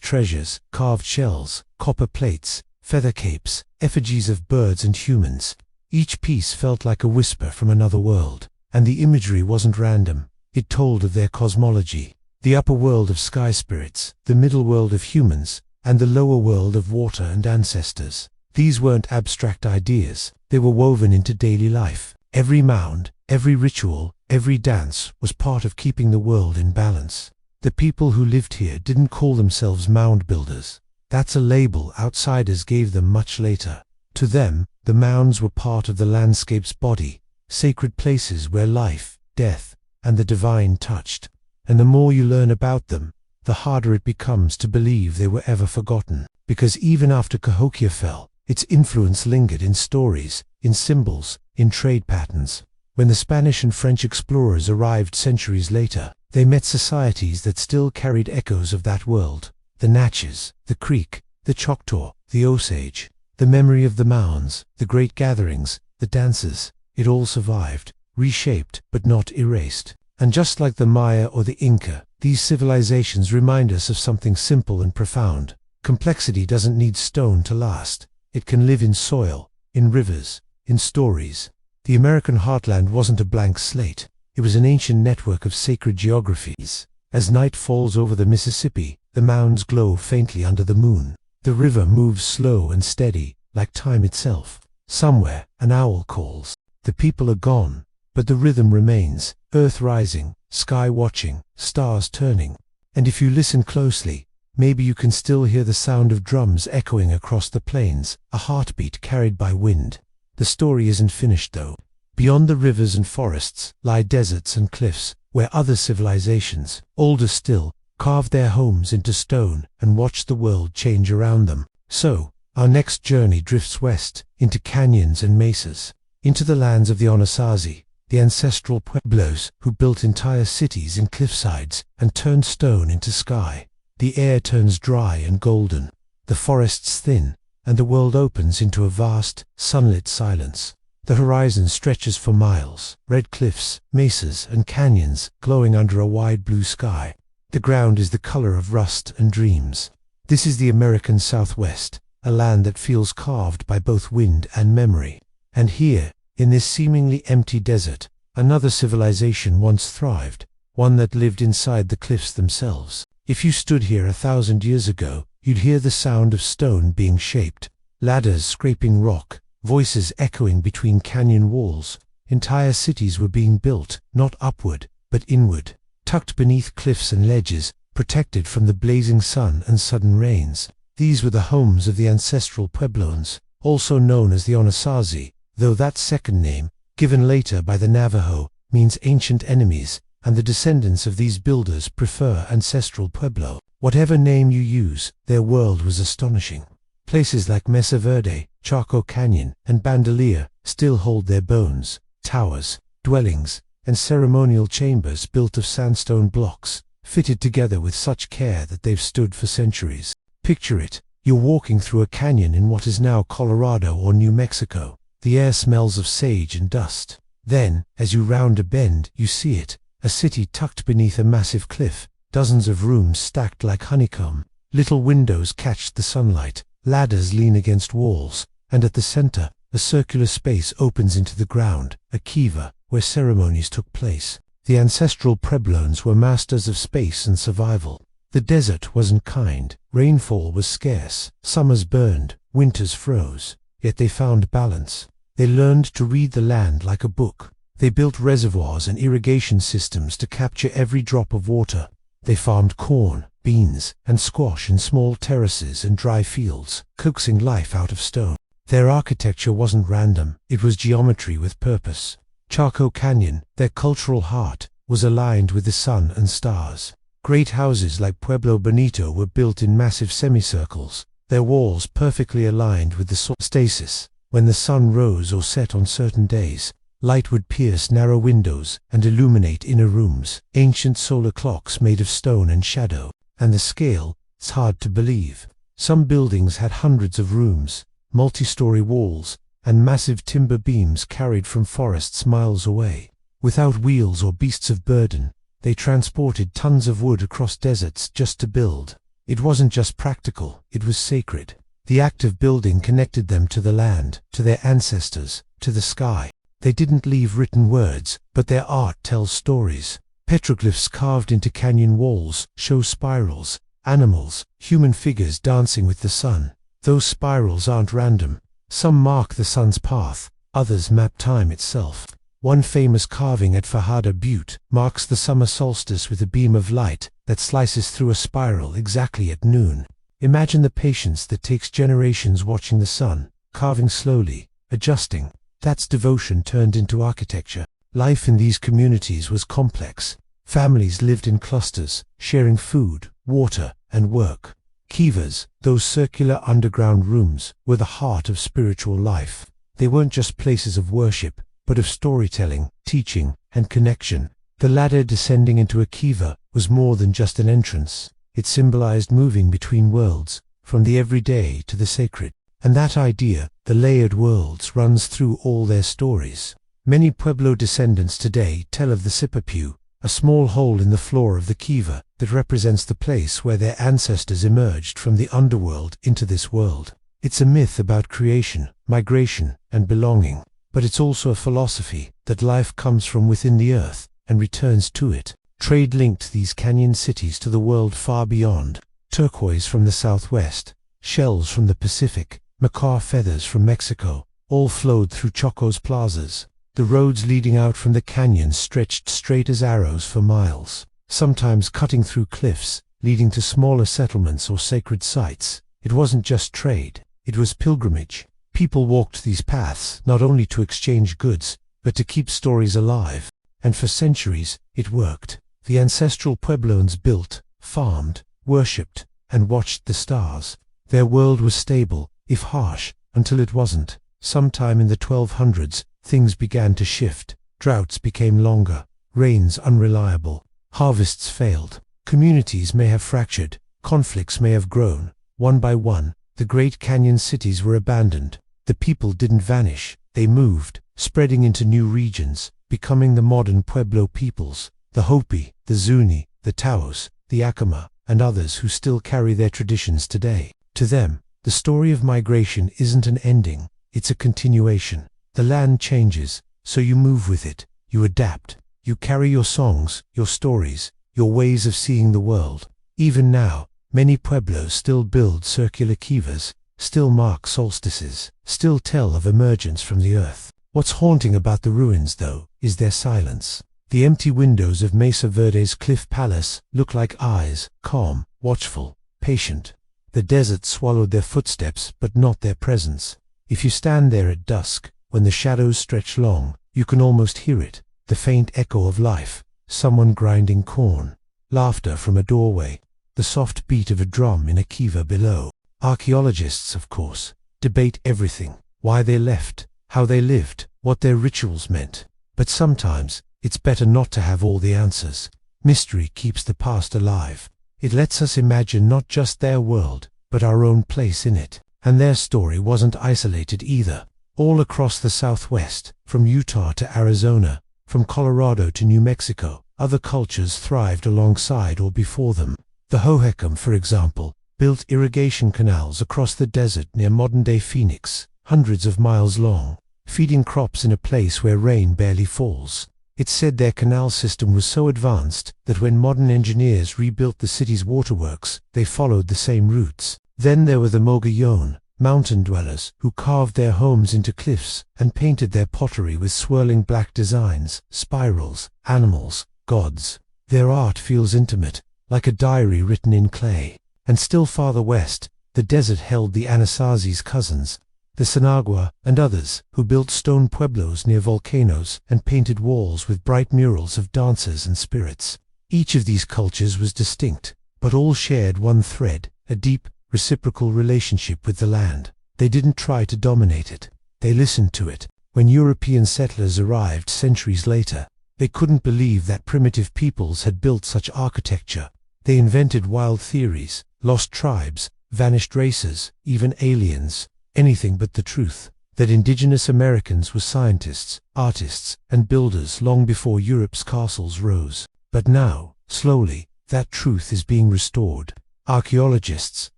treasures, carved shells, copper plates, feather capes, effigies of birds and humans. Each piece felt like a whisper from another world, and the imagery wasn't random. It told of their cosmology, the upper world of sky spirits, the middle world of humans, and the lower world of water and ancestors. These weren't abstract ideas, they were woven into daily life. Every mound, every ritual, every dance was part of keeping the world in balance. The people who lived here didn't call themselves mound builders. That's a label outsiders gave them much later. To them, the mounds were part of the landscape's body, sacred places where life, death, and the divine touched. And the more you learn about them, the harder it becomes to believe they were ever forgotten. Because even after Cahokia fell, its influence lingered in stories, in symbols, in trade patterns. When the Spanish and French explorers arrived centuries later, they met societies that still carried echoes of that world. The Natchez, the Creek, the Choctaw, the Osage, the memory of the mounds, the great gatherings, the dances. It all survived, reshaped but not erased. And just like the Maya or the Inca, these civilizations remind us of something simple and profound. Complexity doesn't need stone to last. It can live in soil, in rivers, in stories. The American heartland wasn't a blank slate. It was an ancient network of sacred geographies. As night falls over the Mississippi, the mounds glow faintly under the moon. The river moves slow and steady, like time itself. Somewhere, an owl calls. The people are gone, but the rhythm remains, earth rising, sky watching, stars turning. And if you listen closely, maybe you can still hear the sound of drums echoing across the plains, a heartbeat carried by wind. The story isn't finished though. Beyond the rivers and forests lie deserts and cliffs, where other civilizations, older still, carved their homes into stone and watched the world change around them. So, our next journey drifts west, into canyons and mesas, into the lands of the Anasazi, the ancestral pueblos who built entire cities in cliffsides and turned stone into sky. The air turns dry and golden, the forests thin, and the world opens into a vast, sunlit silence. The horizon stretches for miles, red cliffs, mesas, and canyons glowing under a wide blue sky. The ground is the color of rust and dreams. This is the American Southwest, a land that feels carved by both wind and memory. And here, in this seemingly empty desert, another civilization once thrived, one that lived inside the cliffs themselves. If you stood here 1,000 years ago, you'd hear the sound of stone being shaped, ladders scraping rock, voices echoing between canyon walls. Entire cities were being built, not upward, but inward, tucked beneath cliffs and ledges, protected from the blazing sun and sudden rains. These were the homes of the ancestral Puebloans, also known as the Anasazi, though that second name, given later by the Navajo, means ancient enemies, and the descendants of these builders prefer ancestral Pueblo. Whatever name you use, their world was astonishing. Places like Mesa Verde, Chaco Canyon, and Bandelier still hold their bones, towers, dwellings, and ceremonial chambers built of sandstone blocks, fitted together with such care that they've stood for centuries. Picture it, you're walking through a canyon in what is now Colorado or New Mexico. The air smells of sage and dust. Then, as you round a bend, you see it, a city tucked beneath a massive cliff, dozens of rooms stacked like honeycomb. Little windows catch the sunlight, ladders lean against walls, and at the center, a circular space opens into the ground, a kiva, where ceremonies took place. The ancestral Puebloans were masters of space and survival. The desert wasn't kind, rainfall was scarce, summers burned, winters froze. Yet they found balance. They learned to read the land like a book. They built reservoirs and irrigation systems to capture every drop of water. They farmed corn, beans, and squash in small terraces and dry fields, coaxing life out of stone. Their architecture wasn't random, it was geometry with purpose. Chaco Canyon, their cultural heart, was aligned with the sun and stars. Great houses like Pueblo Bonito were built in massive semicircles, their walls perfectly aligned with the stasis. When the sun rose or set on certain days, light would pierce narrow windows and illuminate inner rooms. Ancient solar clocks made of stone and shadow. And the scale, it's hard to believe. Some buildings had hundreds of rooms, multi-story walls, and massive timber beams carried from forests miles away. Without wheels or beasts of burden, they transported tons of wood across deserts just to build. It wasn't just practical, it was sacred. The act of building connected them to the land, to their ancestors, to the sky. They didn't leave written words, but their art tells stories. Petroglyphs carved into canyon walls show spirals, animals, human figures dancing with the sun. Those spirals aren't random. Some mark the sun's path, others map time itself. One famous carving at Fajada Butte marks the summer solstice with a beam of light that slices through a spiral exactly at noon. Imagine the patience that takes generations watching the sun, carving slowly, adjusting. That's devotion turned into architecture. Life in these communities was complex. Families lived in clusters, sharing food, water, and work. Kivas, those circular underground rooms, were the heart of spiritual life. They weren't just places of worship, but of storytelling, teaching, and connection. The ladder descending into a kiva was more than just an entrance. It symbolized moving between worlds, from the everyday to the sacred. And that idea, the layered worlds, runs through all their stories. Many Pueblo descendants today tell of the Sipapu, a small hole in the floor of the kiva that represents the place where their ancestors emerged from the underworld into this world. It's a myth about creation, migration, and belonging, but it's also a philosophy that life comes from within the earth and returns to it. Trade linked these canyon cities to the world far beyond. Turquoise from the southwest, shells from the Pacific, macaw feathers from Mexico, all flowed through Choco's plazas. The roads leading out from the canyon stretched straight as arrows for miles, sometimes cutting through cliffs, leading to smaller settlements or sacred sites. It wasn't just trade, it was pilgrimage. People walked these paths not only to exchange goods, but to keep stories alive. And for centuries, it worked. The ancestral Puebloans built, farmed, worshipped, and watched the stars. Their world was stable, if harsh, until it wasn't. Sometime in the 1200s, things began to shift. Droughts became longer, rains unreliable, harvests failed. Communities may have fractured, conflicts may have grown. One by one, the great canyon cities were abandoned. The people didn't vanish, they moved, spreading into new regions, becoming the modern Pueblo peoples. The Hopi, the Zuni, the Taos, the Acoma, and others who still carry their traditions today. To them, the story of migration isn't an ending, it's a continuation. The land changes, so you move with it, you adapt, you carry your songs, your stories, your ways of seeing the world. Even now, many Pueblos still build circular kivas, still mark solstices, still tell of emergence from the earth. What's haunting about the ruins, though, is their silence. The empty windows of Mesa Verde's Cliff Palace look like eyes, calm, watchful, patient. The desert swallowed their footsteps, but not their presence. If you stand there at dusk, when the shadows stretch long, you can almost hear it, the faint echo of life, someone grinding corn, laughter from a doorway, the soft beat of a drum in a kiva below. Archaeologists, of course, debate everything, why they left, how they lived, what their rituals meant. But sometimes, it's better not to have all the answers. Mystery keeps the past alive. It lets us imagine not just their world, but our own place in it. And their story wasn't isolated either. All across the Southwest, from Utah to Arizona, from Colorado to New Mexico, other cultures thrived alongside or before them. The Hohokam, for example, built irrigation canals across the desert near modern-day Phoenix, hundreds of miles long, feeding crops in a place where rain barely falls. It's said their canal system was so advanced that when modern engineers rebuilt the city's waterworks, they followed the same routes. Then there were the Mogollon, mountain dwellers, who carved their homes into cliffs and painted their pottery with swirling black designs, spirals, animals, gods. Their art feels intimate, like a diary written in clay. And still farther west, the desert held the Anasazis' cousins, the Sinagua, and others, who built stone pueblos near volcanoes and painted walls with bright murals of dancers and spirits. Each of these cultures was distinct, but all shared one thread, a deep, reciprocal relationship with the land. They didn't try to dominate it. They listened to it. When European settlers arrived centuries later, they couldn't believe that primitive peoples had built such architecture. They invented wild theories, lost tribes, vanished races, even aliens. Anything but the truth, that indigenous Americans were scientists, artists, and builders long before Europe's castles rose. But now, slowly, that truth is being restored. Archaeologists,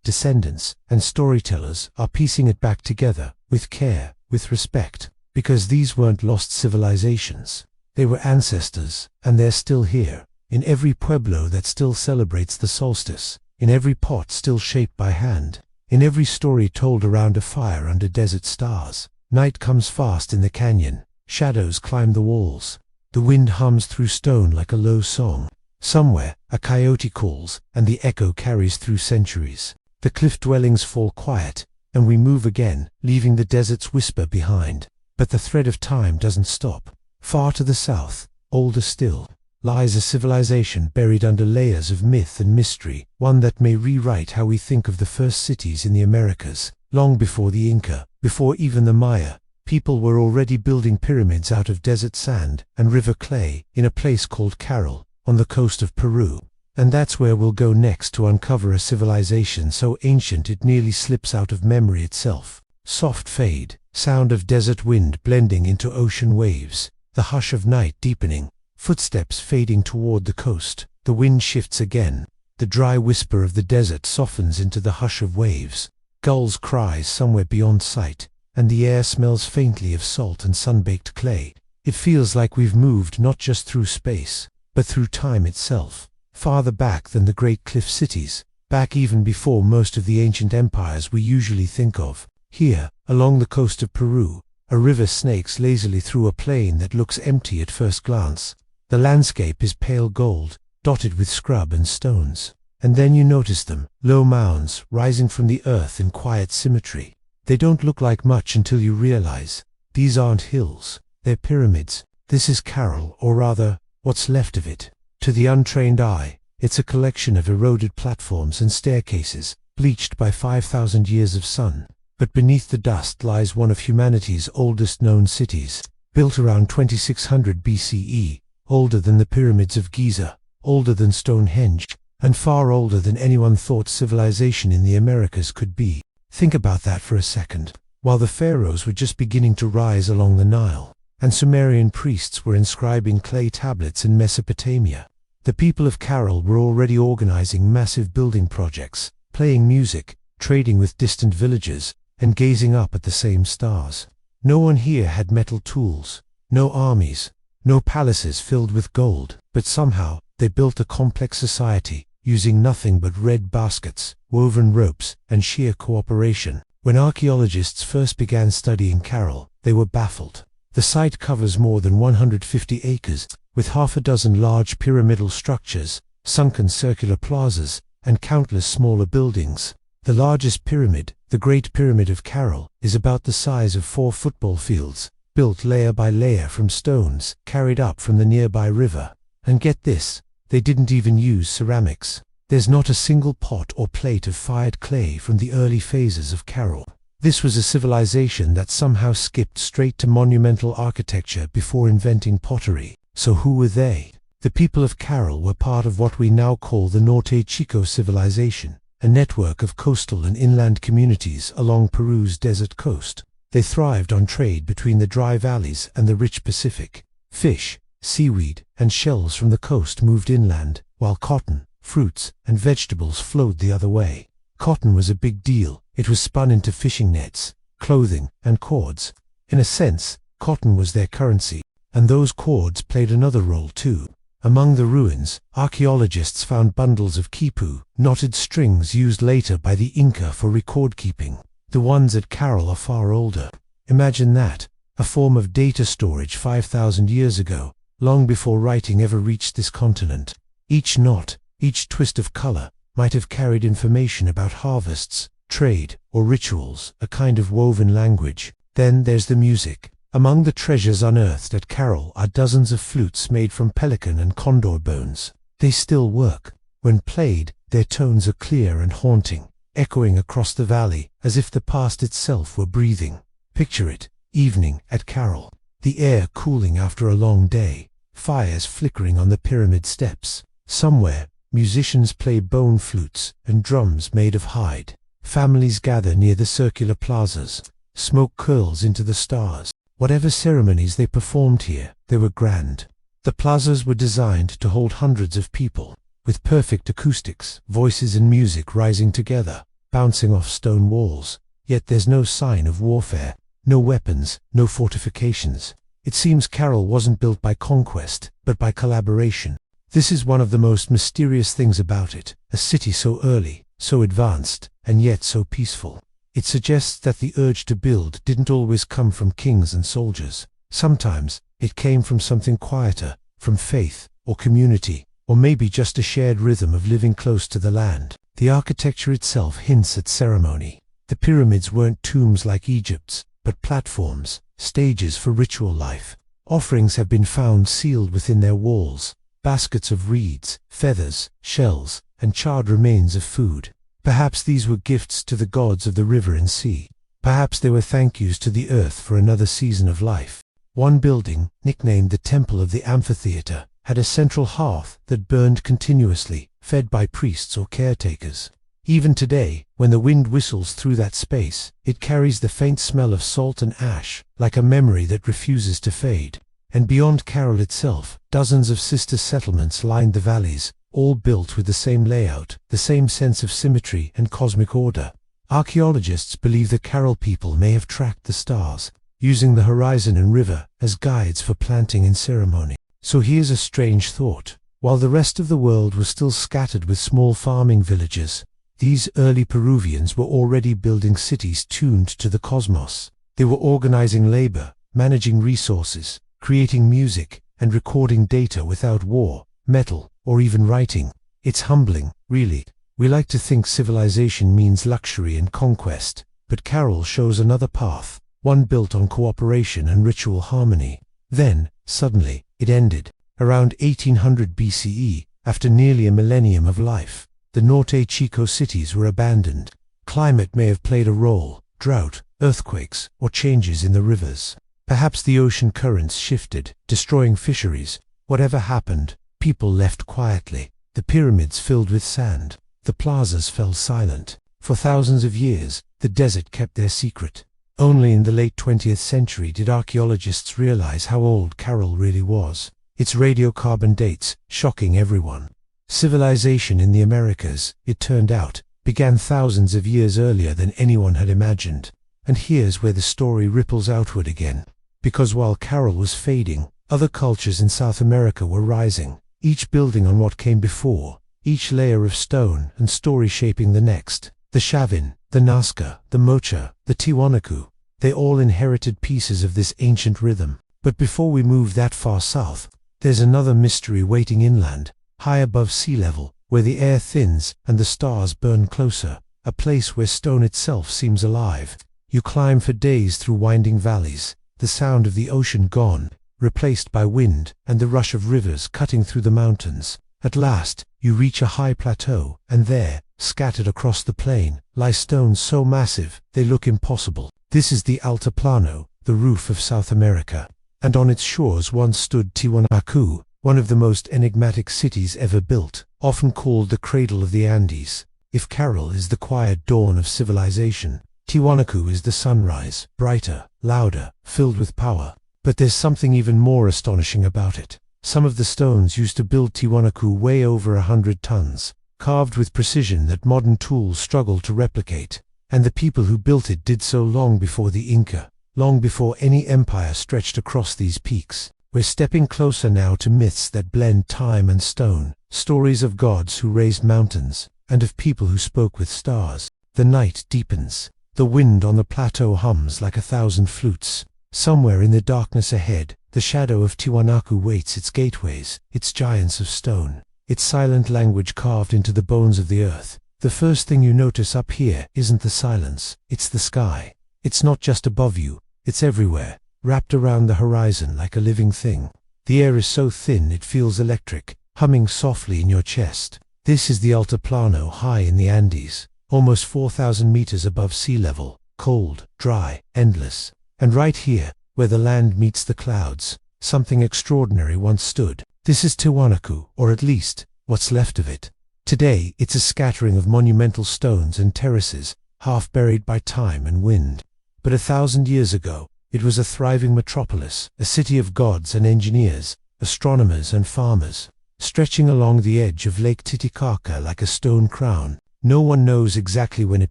descendants, and storytellers are piecing it back together, with care, with respect, because these weren't lost civilizations. They were ancestors, and they're still here, in every pueblo that still celebrates the solstice, in every pot still shaped by hand, in every story told around a fire under desert stars. Night comes fast in the canyon, shadows climb the walls, the wind hums through stone like a low song. Somewhere, a coyote calls, and the echo carries through centuries. The cliff dwellings fall quiet, and we move again, leaving the desert's whisper behind. But the thread of time doesn't stop. Far to the south, older still, lies a civilization buried under layers of myth and mystery, one that may rewrite how we think of the first cities in the Americas. Long before the Inca, before even the Maya, people were already building pyramids out of desert sand and river clay in a place called Caral, on the coast of Peru. And that's where we'll go next to uncover a civilization so ancient it nearly slips out of memory itself. Soft fade, sound of desert wind blending into ocean waves, the hush of night deepening, footsteps fading toward the coast. The wind shifts again. The dry whisper of the desert softens into the hush of waves. Gulls cry somewhere beyond sight, and the air smells faintly of salt and sun-baked clay. It feels like we've moved not just through space, but through time itself, farther back than the great cliff cities, back even before most of the ancient empires we usually think of. Here, along the coast of Peru, a river snakes lazily through a plain that looks empty at first glance. The landscape is pale gold, dotted with scrub and stones. And then you notice them, low mounds rising from the earth in quiet symmetry. They don't look like much until you realize, these aren't hills, they're pyramids. This is Caral, or rather, what's left of it. To the untrained eye, it's a collection of eroded platforms and staircases, bleached by 5,000 years of sun. But beneath the dust lies one of humanity's oldest known cities, built around 2600 BCE, older than the pyramids of Giza, older than Stonehenge, and far older than anyone thought civilization in the Americas could be. Think about that for a second. While the pharaohs were just beginning to rise along the Nile, and Sumerian priests were inscribing clay tablets in Mesopotamia, the people of Caral were already organizing massive building projects, playing music, trading with distant villagers, and gazing up at the same stars. No one here had metal tools, no armies, no palaces filled with gold, but somehow they built a complex society, using nothing but red baskets, woven ropes, and sheer cooperation. When archaeologists first began studying Caral, they were baffled. The site covers more than 150 acres, with half a dozen large pyramidal structures, sunken circular plazas, and countless smaller buildings. The largest pyramid, the Great Pyramid of Caral, is about the size of 4 football fields, built layer by layer from stones carried up from the nearby river. And get this, they didn't even use ceramics. There's not a single pot or plate of fired clay from the early phases of Caral. This was a civilization that somehow skipped straight to monumental architecture before inventing pottery. So who were they? The people of Caral were part of what we now call the Norte Chico civilization, a network of coastal and inland communities along Peru's desert coast. They thrived on trade between the dry valleys and the rich Pacific. Fish, seaweed, and shells from the coast moved inland, while cotton, fruits, and vegetables flowed the other way. Cotton was a big deal. It was spun into fishing nets, clothing, and cords. In a sense, cotton was their currency, and those cords played another role too. Among the ruins, archaeologists found bundles of quipu, knotted strings used later by the Inca for record keeping. The ones at Caral are far older. Imagine that, a form of data storage 5,000 years ago, long before writing ever reached this continent. Each knot, each twist of color, might have carried information about harvests, trade, or rituals, a kind of woven language. Then there's the music. Among the treasures unearthed at Caral are dozens of flutes made from pelican and condor bones. They still work. When played, their tones are clear and haunting, echoing across the valley as if the past itself were breathing. Picture it, evening at Caral, the air cooling after a long day, fires flickering on the pyramid steps. Somewhere, musicians play bone flutes and drums made of hide. Families gather near the circular plazas. Smoke curls into the stars. Whatever ceremonies they performed here, they were grand. The plazas were designed to hold hundreds of people, with perfect acoustics, voices and music rising together, bouncing off stone walls. Yet there's no sign of warfare, no weapons, no fortifications. It seems Caral wasn't built by conquest, but by collaboration. This is one of the most mysterious things about it, a city so early, so advanced, and yet so peaceful. It suggests that the urge to build didn't always come from kings and soldiers. Sometimes, it came from something quieter, from faith, or community, or maybe just a shared rhythm of living close to the land. The architecture itself hints at ceremony. The pyramids weren't tombs like Egypt's, but platforms, stages for ritual life. Offerings have been found sealed within their walls, baskets of reeds, feathers, shells, and charred remains of food. Perhaps these were gifts to the gods of the river and sea. Perhaps they were thank yous to the earth for another season of life. One building, nicknamed the Temple of the Amphitheater, had a central hearth that burned continuously, fed by priests or caretakers. Even today, when the wind whistles through that space, it carries the faint smell of salt and ash, like a memory that refuses to fade. And beyond Caral itself, dozens of sister settlements lined the valleys, all built with the same layout, the same sense of symmetry and cosmic order. Archaeologists believe the Caral people may have tracked the stars, using the horizon and river as guides for planting and ceremony. So here's a strange thought. While the rest of the world was still scattered with small farming villages, these early Peruvians were already building cities tuned to the cosmos. They were organizing labor, managing resources, creating music, and recording data without war, metal, or even writing. It's humbling, really. We like to think civilization means luxury and conquest, but Caral shows another path, one built on cooperation and ritual harmony. Then, suddenly, it ended. Around 1800 BCE, after nearly a millennium of life, the Norte Chico cities were abandoned. Climate may have played a role, drought, earthquakes, or changes in the rivers. Perhaps the ocean currents shifted, destroying fisheries. Whatever happened, people left quietly. The pyramids filled with sand. The plazas fell silent. For thousands of years, the desert kept their secret. Only in the late 20th century did archaeologists realize how old Caral really was. Its radiocarbon dates, shocking everyone. Civilization in the Americas, it turned out, began thousands of years earlier than anyone had imagined. And here's where the story ripples outward again. Because while Caral was fading, other cultures in South America were rising, each building on what came before, each layer of stone and story shaping the next. The Chavin, the Nazca, the Mocha, the Tiwanaku, they all inherited pieces of this ancient rhythm. But before we move that far south, there's another mystery waiting inland, high above sea level, where the air thins and the stars burn closer, a place where stone itself seems alive. You climb for days through winding valleys, the sound of the ocean gone, replaced by wind and the rush of rivers cutting through the mountains. At last, you reach a high plateau, and there, scattered across the plain, lie stones so massive they look impossible. This is the Altiplano, the roof of South America. And on its shores once stood Tiwanaku, one of the most enigmatic cities ever built, often called the cradle of the Andes. If Caral is the quiet dawn of civilization, Tiwanaku is the sunrise, brighter, louder, filled with power. But there's something even more astonishing about it. Some of the stones used to build Tiwanaku weigh over 100 tons, carved with precision that modern tools struggle to replicate. And the people who built it did so long before the Inca, long before any empire stretched across these peaks. We're stepping closer now to myths that blend time and stone, stories of gods who raised mountains, and of people who spoke with stars. The night deepens. The wind on the plateau hums like 1,000 flutes. Somewhere in the darkness ahead, the shadow of Tiwanaku waits its gateways, its giants of stone, its silent language carved into the bones of the earth. The first thing you notice up here isn't the silence, it's the sky. It's not just above you, it's everywhere, wrapped around the horizon like a living thing. The air is so thin it feels electric, humming softly in your chest. This is the Altiplano high in the Andes, almost 4,000 meters above sea level, cold, dry, endless. And right here, where the land meets the clouds, something extraordinary once stood. This is Tiwanaku, or at least, what's left of it. Today, it's a scattering of monumental stones and terraces, half buried by time and wind. But 1,000 years ago, it was a thriving metropolis, a city of gods and engineers, astronomers and farmers, stretching along the edge of Lake Titicaca like a stone crown. No one knows exactly when it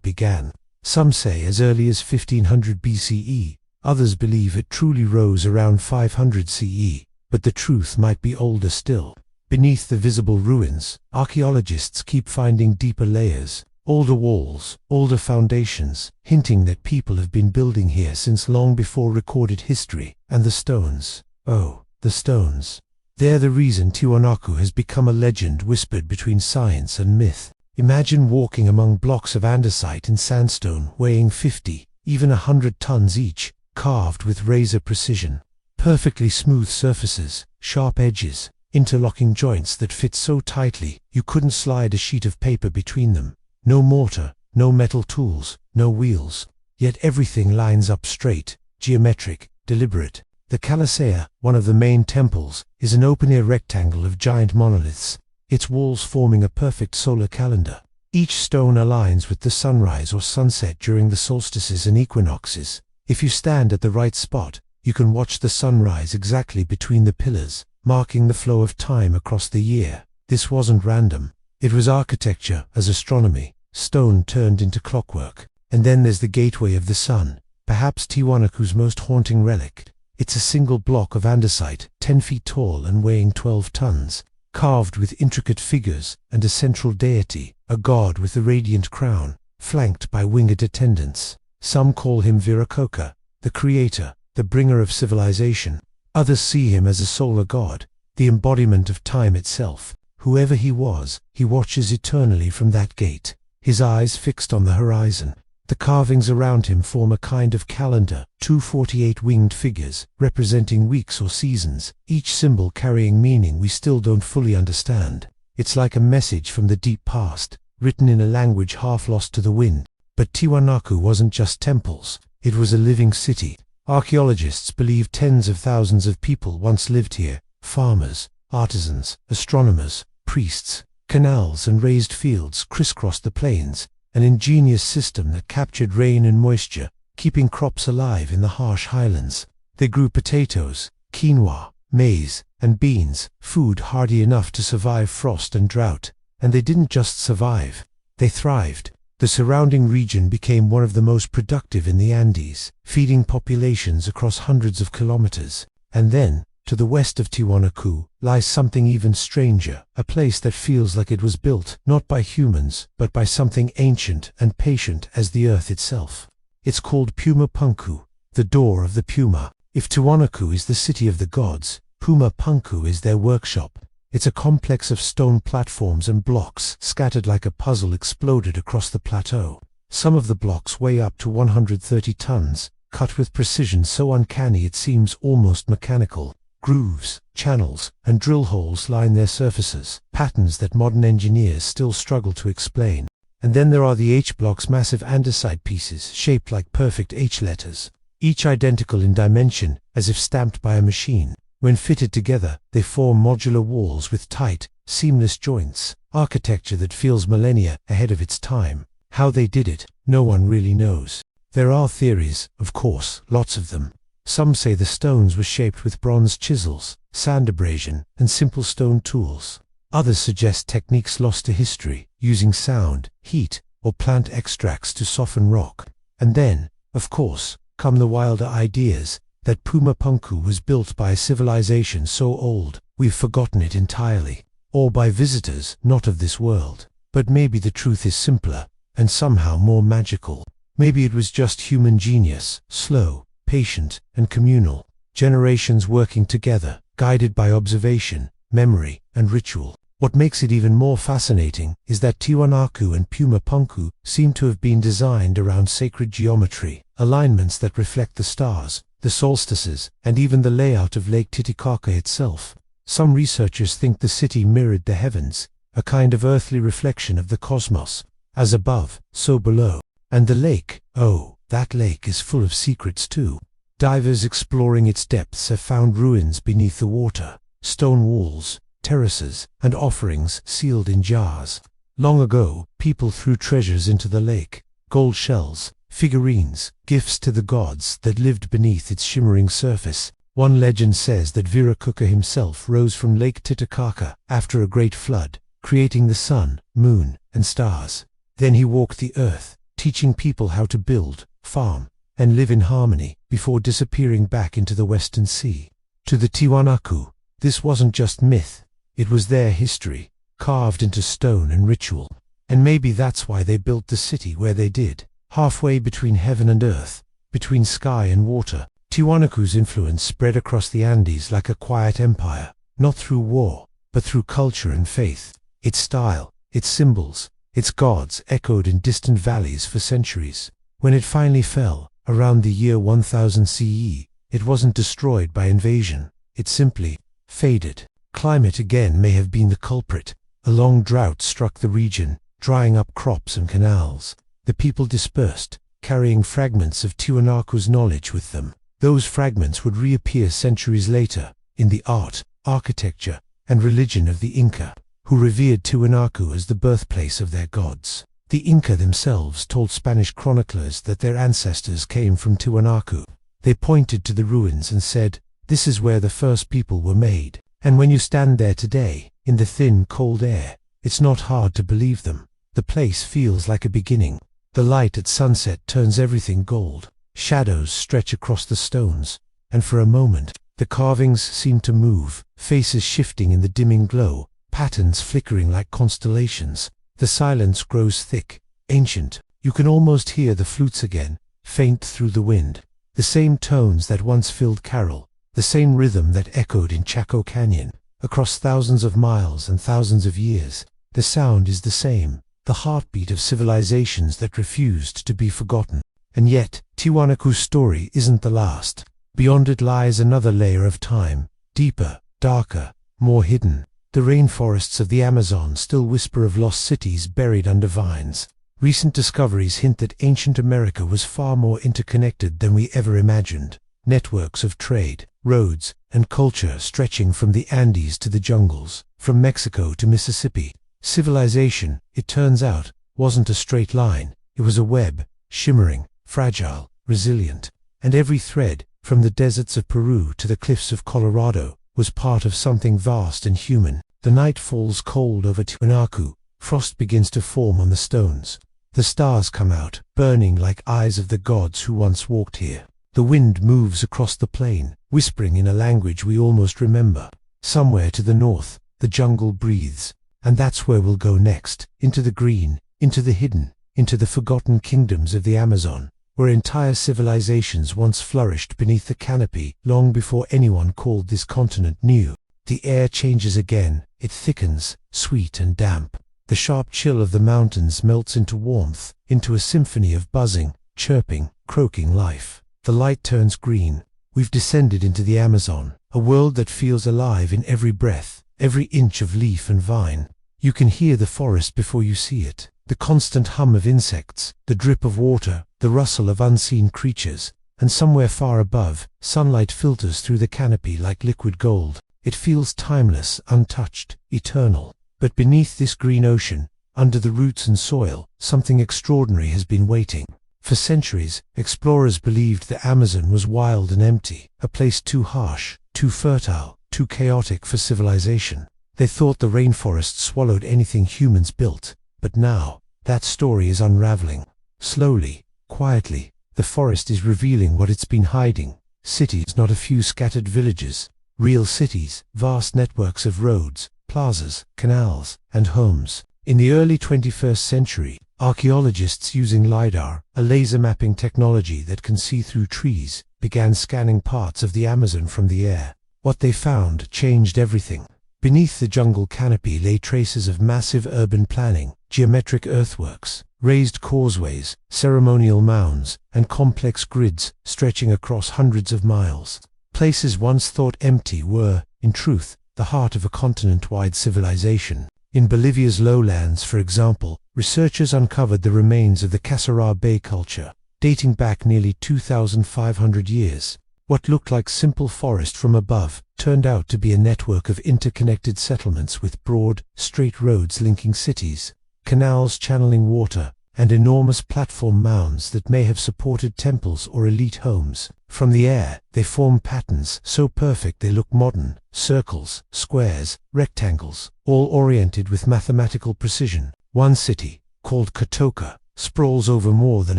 began. Some say as early as 1500 BCE, others believe it truly rose around 500 CE, but the truth might be older still. Beneath the visible ruins, archaeologists keep finding deeper layers, older walls, older foundations, hinting that people have been building here since long before recorded history. And the stones. Oh, the stones. They're the reason Tiwanaku has become a legend whispered between science and myth. Imagine walking among blocks of andesite and sandstone weighing 50, even 100 tons each, carved with razor precision. Perfectly smooth surfaces, sharp edges, interlocking joints that fit so tightly you couldn't slide a sheet of paper between them. No mortar, no metal tools, no wheels. Yet everything lines up straight, geometric, deliberate. The Calisea, one of the main temples, is an open-air rectangle of giant monoliths, its walls forming a perfect solar calendar. Each stone aligns with the sunrise or sunset during the solstices and equinoxes. If you stand at the right spot, you can watch the sunrise exactly between the pillars, marking the flow of time across the year. This wasn't random. It was architecture as astronomy, stone turned into clockwork. And then there's the Gateway of the Sun, perhaps Tiwanaku's most haunting relic. It's a single block of andesite, 10 feet tall and weighing 12 tons, carved with intricate figures and a central deity, a god with a radiant crown, flanked by winged attendants. Some call him Viracocha, the creator, the bringer of civilization. Others see him as a solar god, the embodiment of time itself. Whoever he was, he watches eternally from that gate, his eyes fixed on the horizon. The carvings around him form a kind of calendar, 248 winged figures, representing weeks or seasons, each symbol carrying meaning we still don't fully understand. It's like a message from the deep past, written in a language half lost to the wind. But Tiwanaku wasn't just temples, it was a living city. Archaeologists believe tens of thousands of people once lived here, farmers, artisans, astronomers, priests. Canals and raised fields crisscrossed the plains, an ingenious system that captured rain and moisture, keeping crops alive in the harsh highlands. They grew potatoes, quinoa, maize, and beans, food hardy enough to survive frost and drought. And they didn't just survive, they thrived. The surrounding region became one of the most productive in the Andes, feeding populations across hundreds of kilometers. And then, to the west of Tiwanaku, lies something even stranger, a place that feels like it was built, not by humans, but by something ancient and patient as the earth itself. It's called Pumapunku, the door of the Puma. If Tiwanaku is the city of the gods, Pumapunku is their workshop. It's a complex of stone platforms and blocks scattered like a puzzle exploded across the plateau. Some of the blocks weigh up to 130 tons, cut with precision so uncanny it seems almost mechanical. Grooves, channels, and drill holes line their surfaces, patterns that modern engineers still struggle to explain. And then there are the H-blocks, massive andesite pieces shaped like perfect H letters, each identical in dimension, as if stamped by a machine. When fitted together, they form modular walls with tight, seamless joints, architecture that feels millennia ahead of its time. How they did it, no one really knows. There are theories, of course, lots of them. Some say the stones were shaped with bronze chisels, sand abrasion, and simple stone tools. Others suggest techniques lost to history, using sound, heat, or plant extracts to soften rock. And then, of course, come the wilder ideas that Pumapunku was built by a civilization so old we've forgotten it entirely, or by visitors not of this world. But maybe the truth is simpler, and somehow more magical. Maybe it was just human genius, slow, patient, and communal, generations working together, guided by observation, memory, and ritual. What makes it even more fascinating is that Tiwanaku and Pumapunku seem to have been designed around sacred geometry, alignments that reflect the stars, the solstices, and even the layout of Lake Titicaca itself. Some researchers think the city mirrored the heavens, a kind of earthly reflection of the cosmos, as above, so below. And the lake, oh, that lake is full of secrets too. Divers exploring its depths have found ruins beneath the water, stone walls, terraces, and offerings sealed in jars. Long ago, people threw treasures into the lake, gold shells, figurines, gifts to the gods that lived beneath its shimmering surface. One legend says that Viracocha himself rose from Lake Titicaca after a great flood, creating the sun, moon, and stars. Then he walked the earth, teaching people how to build, farm, and live in harmony before disappearing back into the western sea. To the Tiwanaku, this wasn't just myth, it was their history, carved into stone and ritual. And maybe that's why they built the city where they did, halfway between heaven and earth, between sky and water. Tiwanaku's influence spread across the Andes like a quiet empire, not through war, but through culture and faith. Its style, its symbols, its gods echoed in distant valleys for centuries. When it finally fell, around the year 1000 CE, it wasn't destroyed by invasion, it simply faded. Climate again may have been the culprit. A long drought struck the region, drying up crops and canals. The people dispersed, carrying fragments of Tiwanaku's knowledge with them. Those fragments would reappear centuries later, in the art, architecture, and religion of the Inca, who revered Tiwanaku as the birthplace of their gods. The Inca themselves told Spanish chroniclers that their ancestors came from Tiwanaku. They pointed to the ruins and said, "This is where the first people were made." And when you stand there today, in the thin, cold air, it's not hard to believe them. The place feels like a beginning. The light at sunset turns everything gold. Shadows stretch across the stones, and for a moment, the carvings seem to move, faces shifting in the dimming glow, patterns flickering like constellations. The silence grows thick, ancient. You can almost hear the flutes again, faint through the wind. The same tones that once filled Caral, the same rhythm that echoed in Chaco Canyon. Across thousands of miles and thousands of years, the sound is the same, the heartbeat of civilizations that refused to be forgotten. And yet, Tiwanaku's story isn't the last. Beyond it lies another layer of time, deeper, darker, more hidden. The rainforests of the Amazon still whisper of lost cities buried under vines. Recent discoveries hint that ancient America was far more interconnected than we ever imagined. Networks of trade, roads, and culture stretching from the Andes to the jungles, from Mexico to Mississippi. Civilization, it turns out, wasn't a straight line. It was a web, shimmering, fragile, resilient. And every thread, from the deserts of Peru to the cliffs of Colorado, was part of something vast and human. The night falls cold over Tiwanaku. Frost begins to form on the stones. The stars come out, burning like eyes of the gods who once walked here. The wind moves across the plain, whispering in a language we almost remember. Somewhere to the north, the jungle breathes. And that's where we'll go next, into the green, into the hidden, into the forgotten kingdoms of the Amazon, where entire civilizations once flourished beneath the canopy long before anyone called this continent new. The air changes again, it thickens, sweet and damp. The sharp chill of the mountains melts into warmth, into a symphony of buzzing, chirping, croaking life. The light turns green. We've descended into the Amazon, a world that feels alive in every breath, every inch of leaf and vine. You can hear the forest before you see it, the constant hum of insects, the drip of water, the rustle of unseen creatures, and somewhere far above, sunlight filters through the canopy like liquid gold. It feels timeless, untouched, eternal. But beneath this green ocean, under the roots and soil, something extraordinary has been waiting. For centuries, explorers believed the Amazon was wild and empty, a place too harsh, too fertile, too chaotic for civilization. They thought the rainforest swallowed anything humans built. But now, that story is unraveling. Slowly, quietly, the forest is revealing what it's been hiding. Cities, not a few scattered villages. Real cities, vast networks of roads, plazas, canals, and homes. In the early 21st century, archaeologists using LiDAR, a laser mapping technology that can see through trees, began scanning parts of the Amazon from the air. What they found changed everything. Beneath the jungle canopy lay traces of massive urban planning, geometric earthworks, raised causeways, ceremonial mounds, and complex grids stretching across hundreds of miles. Places once thought empty were, in truth, the heart of a continent-wide civilization. In Bolivia's lowlands, for example, researchers uncovered the remains of the Caral Bay culture, dating back nearly 2,500 years. What looked like simple forest from above turned out to be a network of interconnected settlements with broad, straight roads linking cities, canals channeling water, and enormous platform mounds that may have supported temples or elite homes. From the air, they form patterns so perfect they look modern: circles, squares, rectangles, all oriented with mathematical precision. One city, called Katoka, sprawls over more than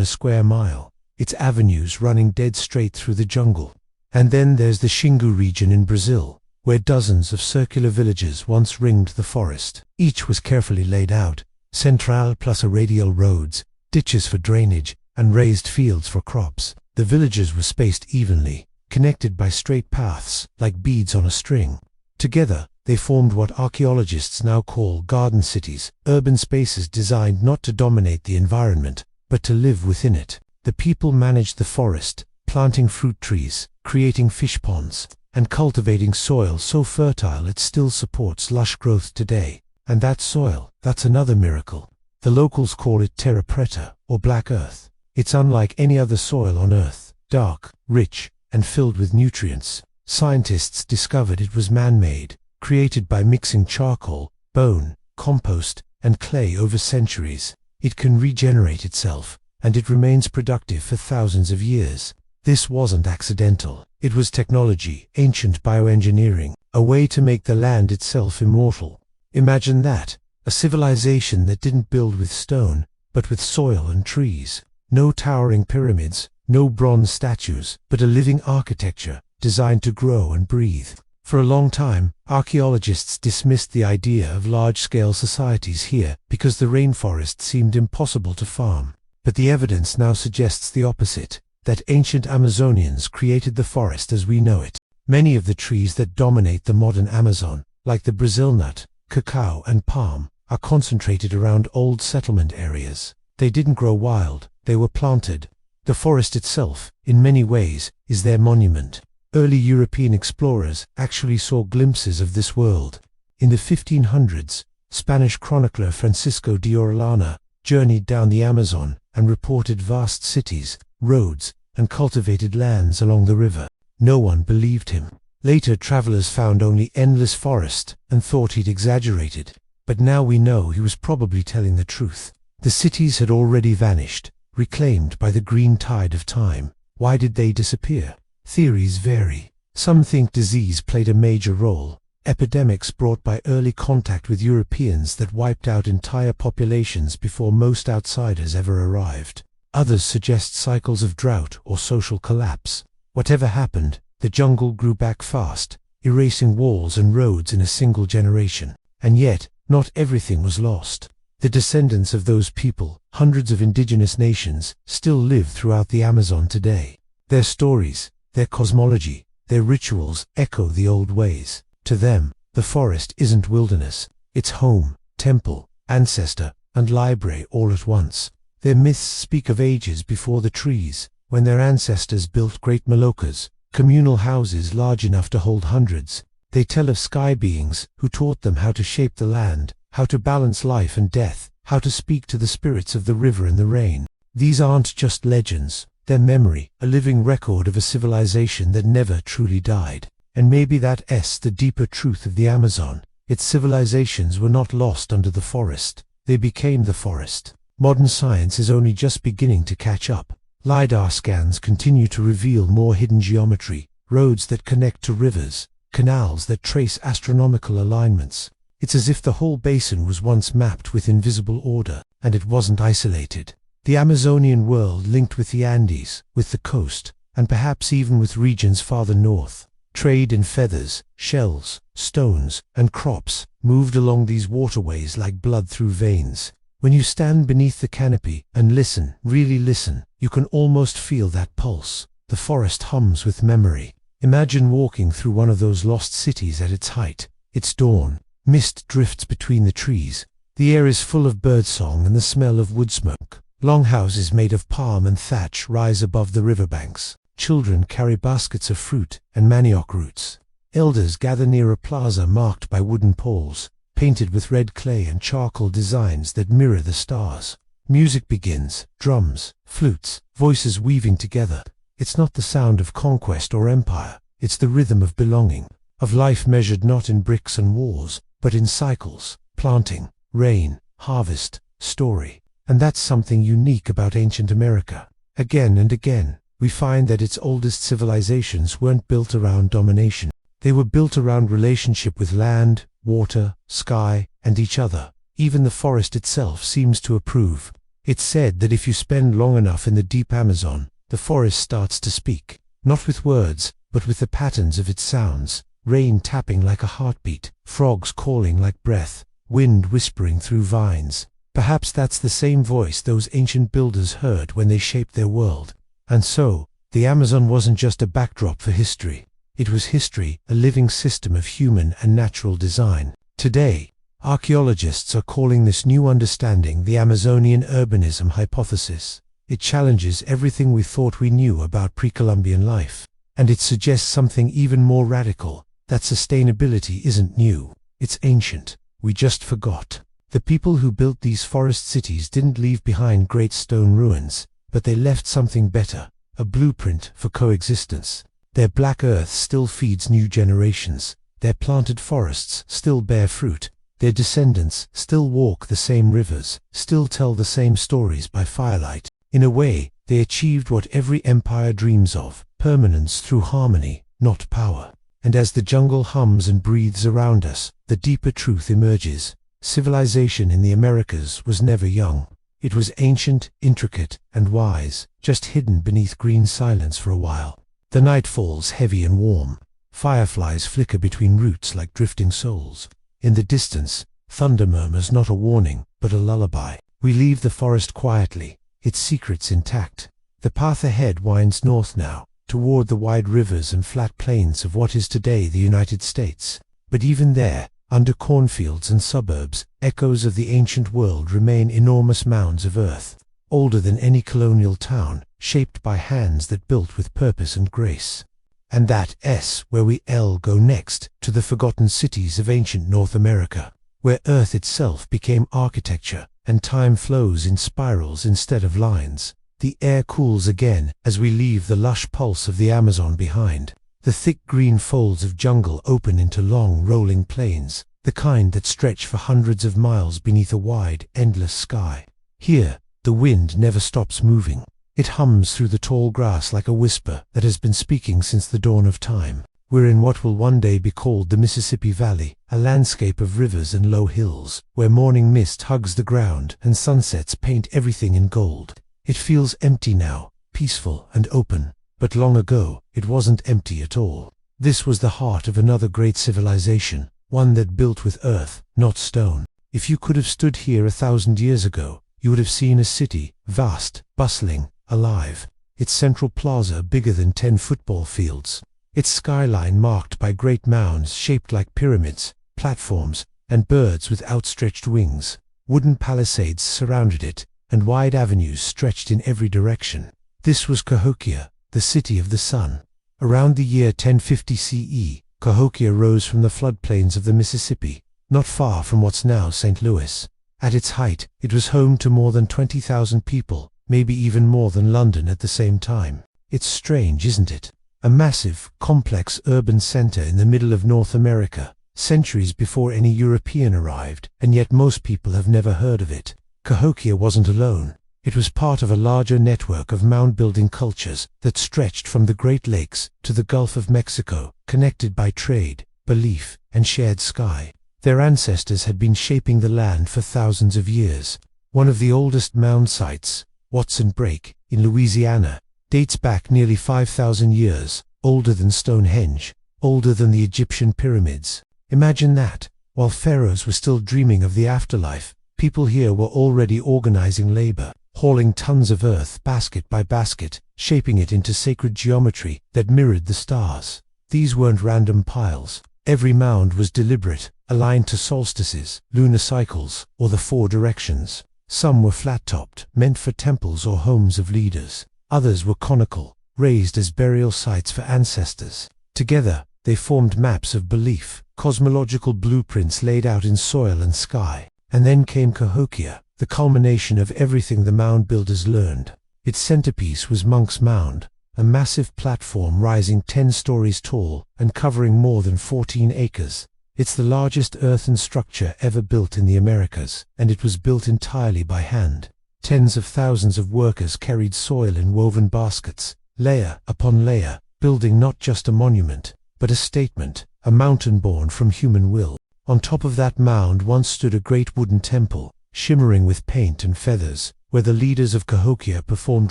a square mile, its avenues running dead straight through the jungle. And then there's the Xingu region in Brazil, where dozens of circular villages once ringed the forest. Each was carefully laid out: central plus radial roads, ditches for drainage, and raised fields for crops. The villages were spaced evenly, connected by straight paths, like beads on a string. Together, they formed what archaeologists now call garden cities, urban spaces designed not to dominate the environment, but to live within it. The people managed the forest, planting fruit trees, creating fish ponds, and cultivating soil so fertile it still supports lush growth today. And that soil, that's another miracle. The locals call it terra preta, or black earth. It's unlike any other soil on Earth, dark, rich, and filled with nutrients. Scientists discovered it was man-made, created by mixing charcoal, bone, compost, and clay over centuries. It can regenerate itself, and it remains productive for thousands of years. This wasn't accidental. It was technology, ancient bioengineering, a way to make the land itself immortal. Imagine that, a civilization that didn't build with stone, but with soil and trees. No towering pyramids, no bronze statues, but a living architecture, designed to grow and breathe. For a long time, archaeologists dismissed the idea of large-scale societies here because the rainforest seemed impossible to farm. But the evidence now suggests the opposite, that ancient Amazonians created the forest as we know it. Many of the trees that dominate the modern Amazon, like the Brazil nut, cacao, and palm, are concentrated around old settlement areas. They didn't grow wild, they were planted. The forest itself, in many ways, is their monument. Early European explorers actually saw glimpses of this world. In the 1500s, Spanish chronicler Francisco de Orellana journeyed down the Amazon and reported vast cities, roads, and cultivated lands along the river. No one believed him. Later travelers found only endless forest and thought he'd exaggerated. But now we know he was probably telling the truth. The cities had already vanished, reclaimed by the green tide of time. Why did they disappear? Theories vary. Some think disease played a major role. Epidemics brought by early contact with Europeans that wiped out entire populations before most outsiders ever arrived. Others suggest cycles of drought or social collapse. Whatever happened, the jungle grew back fast, erasing walls and roads in a single generation. And yet, not everything was lost. The descendants of those people, hundreds of indigenous nations, still live throughout the Amazon today. Their stories, their cosmology, their rituals echo the old ways. To them, the forest isn't wilderness. It's home, temple, ancestor, and library all at once. Their myths speak of ages before the trees, when their ancestors built great malokas, communal houses large enough to hold hundreds. They tell of sky beings who taught them how to shape the land, how to balance life and death, how to speak to the spirits of the river and the rain. These aren't just legends, they're memory, a living record of a civilization that never truly died. And maybe that's the deeper truth of the Amazon. Its civilizations were not lost under the forest, they became the forest. Modern science is only just beginning to catch up. LiDAR scans continue to reveal more hidden geometry, roads that connect to rivers, canals that trace astronomical alignments. It's as if the whole basin was once mapped with invisible order, and it wasn't isolated. The Amazonian world linked with the Andes, with the coast, and perhaps even with regions farther north. Trade in feathers, shells, stones, and crops moved along these waterways like blood through veins. When you stand beneath the canopy and listen, really listen, you can almost feel that pulse. The forest hums with memory. Imagine walking through one of those lost cities at its height. It's dawn. Mist drifts between the trees. The air is full of birdsong and the smell of wood smoke. Longhouses made of palm and thatch rise above the riverbanks. Children carry baskets of fruit and manioc roots. Elders gather near a plaza marked by wooden poles, painted with red clay and charcoal designs that mirror the stars. Music begins, drums, flutes, voices weaving together. It's not the sound of conquest or empire, it's the rhythm of belonging, of life measured not in bricks and wars, but in cycles, planting, rain, harvest, story. And that's something unique about ancient America. Again and again, we find that its oldest civilizations weren't built around domination. They were built around relationship with land, water, sky, and each other. Even the forest itself seems to approve. It's said that if you spend long enough in the deep Amazon, the forest starts to speak, not with words, but with the patterns of its sounds. Rain tapping like a heartbeat, frogs calling like breath, wind whispering through vines. Perhaps that's the same voice those ancient builders heard when they shaped their world. And so, the Amazon wasn't just a backdrop for history. It was history, a living system of human and natural design. Today, archaeologists are calling this new understanding the Amazonian urbanism hypothesis. It challenges everything we thought we knew about pre-Columbian life. And it suggests something even more radical, that sustainability isn't new. It's ancient. We just forgot. The people who built these forest cities didn't leave behind great stone ruins, but they left something better, a blueprint for coexistence. Their black earth still feeds new generations. Their planted forests still bear fruit. Their descendants still walk the same rivers, still tell the same stories by firelight. In a way, they achieved what every empire dreams of, permanence through harmony, not power. And as the jungle hums and breathes around us, the deeper truth emerges. Civilization in the Americas was never young. It was ancient, intricate, and wise, just hidden beneath green silence for a while. The night falls heavy and warm. Fireflies flicker between roots like drifting souls. In the distance, thunder murmurs not a warning, but a lullaby. We leave the forest quietly, its secrets intact. The path ahead winds north now, toward the wide rivers and flat plains of what is today the United States. But even there, under cornfields and suburbs, echoes of the ancient world remain enormous mounds of earth, older than any colonial town, shaped by hands that built with purpose and grace. And that S where we go next, to the forgotten cities of ancient North America, where earth itself became architecture, and time flows in spirals instead of lines. The air cools again as we leave the lush pulse of the Amazon behind. The thick green folds of jungle open into long, rolling plains, the kind that stretch for hundreds of miles beneath a wide, endless sky. Here, the wind never stops moving. It hums through the tall grass like a whisper that has been speaking since the dawn of time. We're in what will one day be called the Mississippi Valley, a landscape of rivers and low hills, where morning mist hugs the ground and sunsets paint everything in gold. It feels empty now, peaceful and open, but long ago, it wasn't empty at all. This was the heart of another great civilization, one that built with earth, not stone. If you could have stood here 1,000 years ago, you would have seen a city, vast, bustling, alive. Its central plaza bigger than 10 football fields. Its skyline marked by great mounds shaped like pyramids, platforms, and birds with outstretched wings. Wooden palisades surrounded it, and wide avenues stretched in every direction. This was Cahokia, the city of the sun. Around the year 1050 CE, Cahokia rose from the floodplains of the Mississippi, not far from what's now St. Louis. At its height, it was home to more than 20,000 people, maybe even more than London at the same time. It's strange, isn't it? A massive, complex urban center in the middle of North America, centuries before any European arrived, and yet most people have never heard of it. Cahokia wasn't alone. It was part of a larger network of mound-building cultures that stretched from the Great Lakes to the Gulf of Mexico, connected by trade, belief, and shared sky. Their ancestors had been shaping the land for thousands of years. One of the oldest mound sites, Watson Break, in Louisiana, dates back nearly 5,000 years, older than Stonehenge, older than the Egyptian pyramids. Imagine that, while pharaohs were still dreaming of the afterlife, people here were already organizing labor, hauling tons of earth basket by basket, shaping it into sacred geometry that mirrored the stars. These weren't random piles. Every mound was deliberate, aligned to solstices, lunar cycles, or the four directions. Some were flat-topped, meant for temples or homes of leaders. Others were conical, raised as burial sites for ancestors. Together, they formed maps of belief, cosmological blueprints laid out in soil and sky. And then came Cahokia, the culmination of everything the mound builders learned. Its centerpiece was Monk's Mound, a massive platform rising 10 stories tall and covering more than 14 acres. It's the largest earthen structure ever built in the Americas, and it was built entirely by hand. Tens of thousands of workers carried soil in woven baskets, layer upon layer, building not just a monument, but a statement, a mountain born from human will. On top of that mound once stood a great wooden temple, shimmering with paint and feathers, where the leaders of Cahokia performed